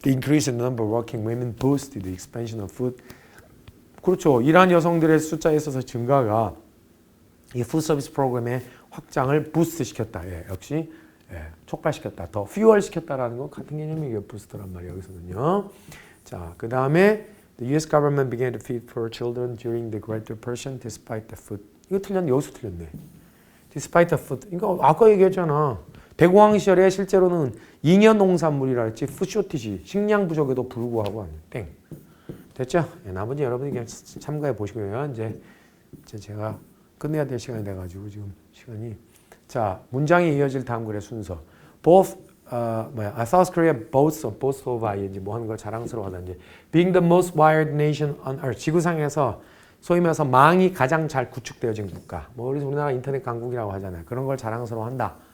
The increase in the number of working women boosted the expansion of food. 그렇죠. 일하는 여성들의 숫자에 있어서 증가가 이 푸드 서비스 프로그램의 확장을 부스트 시켰다. 역시 촉발시켰다. 더 퓨얼시켰다라는 건 같은 개념이에요. 부스트란 말이에요. 여기서는요. 자, 그 다음에 The U.S. government began to feed poor children during the Great Depression despite the food. 이거 틀렸네. 여기서 틀렸네. Despite the food. 이거 아까 얘기했잖아. 대공황 시절에 실제로는 잉여 농산물이라 했지 푸드 쇼티지, 식량 부족에도 불구하고 아니에요. 땡. 됐죠? 나머지 여러분이 그냥 참가해 보시고요. 이제 제가 끝내야 될 시간이 돼가지고 지금 시간이. 자, 문장이 이어질 다음 글의 순서. Both South Korea boasts of ing 뭐 하는 걸 자랑스러워하다든지. Being the most wired nation on earth. 지구상에서 소위 말해서 망이 가장 잘 구축되어진 국가. 뭐 우리나라 인터넷 강국이라고 하잖아요. 그런 걸 자랑스러워한다.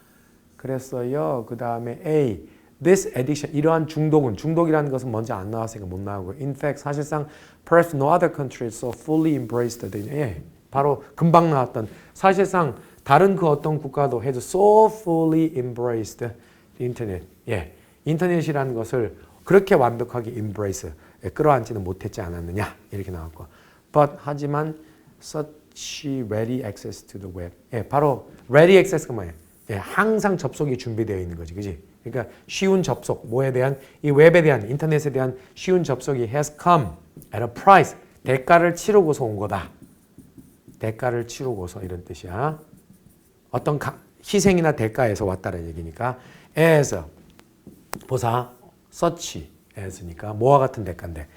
그랬어요. 그 다음에 A. This addiction, 이러한 중독이라는 것은 먼저 안 나왔으니까 못 나오고. In fact, 사실상 perhaps no other country so fully embraced the 바로 금방 나왔던 사실상 다른 그 어떤 국가도 has so fully embraced the internet. 인터넷이라는 것을 그렇게 완벽하게 embrace, 끌어안지는 못했지 않았느냐 이렇게 나왔고. But 하지만 such ready access to the web. 바로 ready access가 뭐예요? 항상 접속이 준비되어 있는 거지, 그지? 그러니까 쉬운 접속, 뭐에 대한 이 웹에 대한 인터넷에 대한 쉬운 접속이 has come at a price. 대가를 치르고서 온 거다. 대가를 치르고서 이런 뜻이야. 어떤 희생이나 대가에서 왔다는 얘기니까 as 보사 such as니까 뭐와 같은 대가인데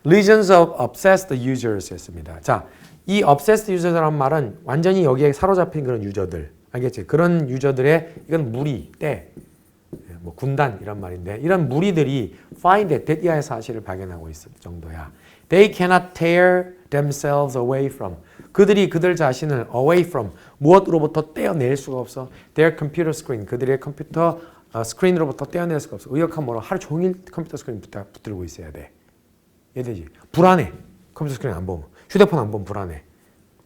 legions of obsessed users 였습니다. 자, 이 obsessed users라는 말은 완전히 여기에 사로잡힌 그런 유저들 알겠지? 그런 유저들의 이건 무리, 때, 뭐 군단 이런 말인데 이런 무리들이 find that 이하의 사실을 발견하고 있을 정도야. They cannot tear themselves away from. 그들이 그들 자신을 away from 무엇으로부터 떼어낼 수가 없어. Their computer screen. 그들의 컴퓨터 스크린으로부터 떼어낼 수가 없어. 의역한 뭐로 하루 종일 컴퓨터 스크린 붙들고 있어야 돼. 이해되지? 불안해. 컴퓨터 스크린 안 보면. 휴대폰 안 보면 불안해.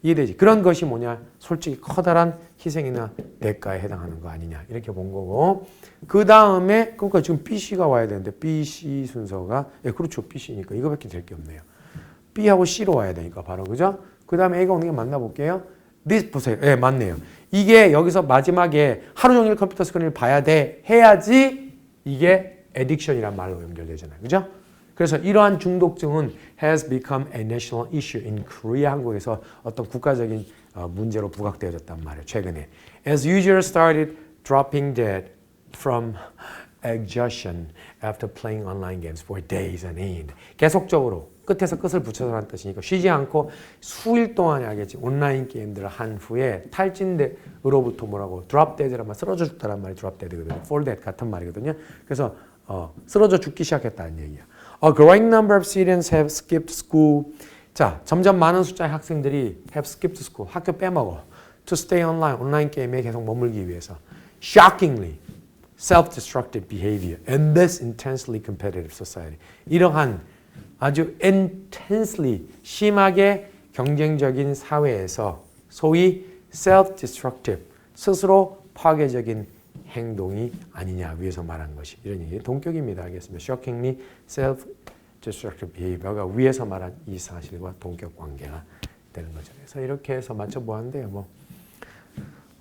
이해되지? 그런 것이 뭐냐? 솔직히 커다란 희생이나 대가에 해당하는 거 아니냐. 이렇게 본 거고. 그 다음에, 그러니까 지금 BC가 와야 되는데, BC 순서가, 예, 그렇죠. BC니까. 이거밖에 될 게 없네요. B하고 C로 와야 되니까, 바로. 그죠? 그 다음에 A가 오는 게 맞나 볼게요. This 보세요. 예, 맞네요. 이게 여기서 마지막에 하루 종일 컴퓨터 스크린을 봐야 돼. 해야지 이게 addiction이란 말로 연결되잖아요. 그죠? 그래서 이러한 중독증은 has become a national issue in Korea. 한국에서 어떤 국가적인 문제로 부각되어졌단 말이에요. 최근에. As users started dropping dead from exhaustion after playing online games for days on end. 계속적으로 끝에서 끝을 붙여서라는 뜻이니까 쉬지 않고 수일 동안 하겠지. 온라인 게임들을 한 후에 탈진으로부터 뭐라고 drop dead란 말, 쓰러져 죽다란 말이 drop dead거든요. fall dead 같은 말이거든요. 그래서 쓰러져 죽기 시작했다는 얘기야. A growing number of students have skipped school. 자, 점점 많은 숫자의 학생들이 have skipped school. 학교 빼먹어. To stay online. 온라인 게임에 계속 머물기 위해서. Shockingly, self-destructive behavior in this intensely competitive society. 이러한 아주 intensely, 심하게 경쟁적인 사회에서 소위 self-destructive, 스스로 파괴적인 행동이 아니냐 위에서 말한 것이 이런 얘기 동격입니다. 알겠습니다. Shockingly self-destructive behavior가 위에서 말한 이 사실과 동격 관계가 되는 거죠. 그래서 이렇게 해서 맞춰보았는데요. 뭐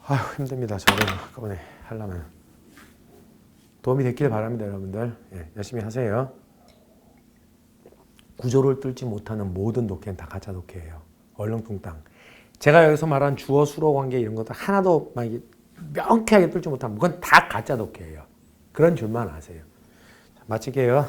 아휴 힘듭니다. 저는 한꺼번에 하려면 도움이 됐길 바랍니다. 여러분들 예, 열심히 하세요. 구조를 뚫지 못하는 모든 독해는 다 가짜 독해예요. 얼렁뚱땅. 제가 여기서 말한 주어 수로 관계 이런 것도 하나도 막 명쾌하게 뚫지 못하면 그건 다 가짜 독해예요. 그런 줄만 아세요. 자, 마칠게요.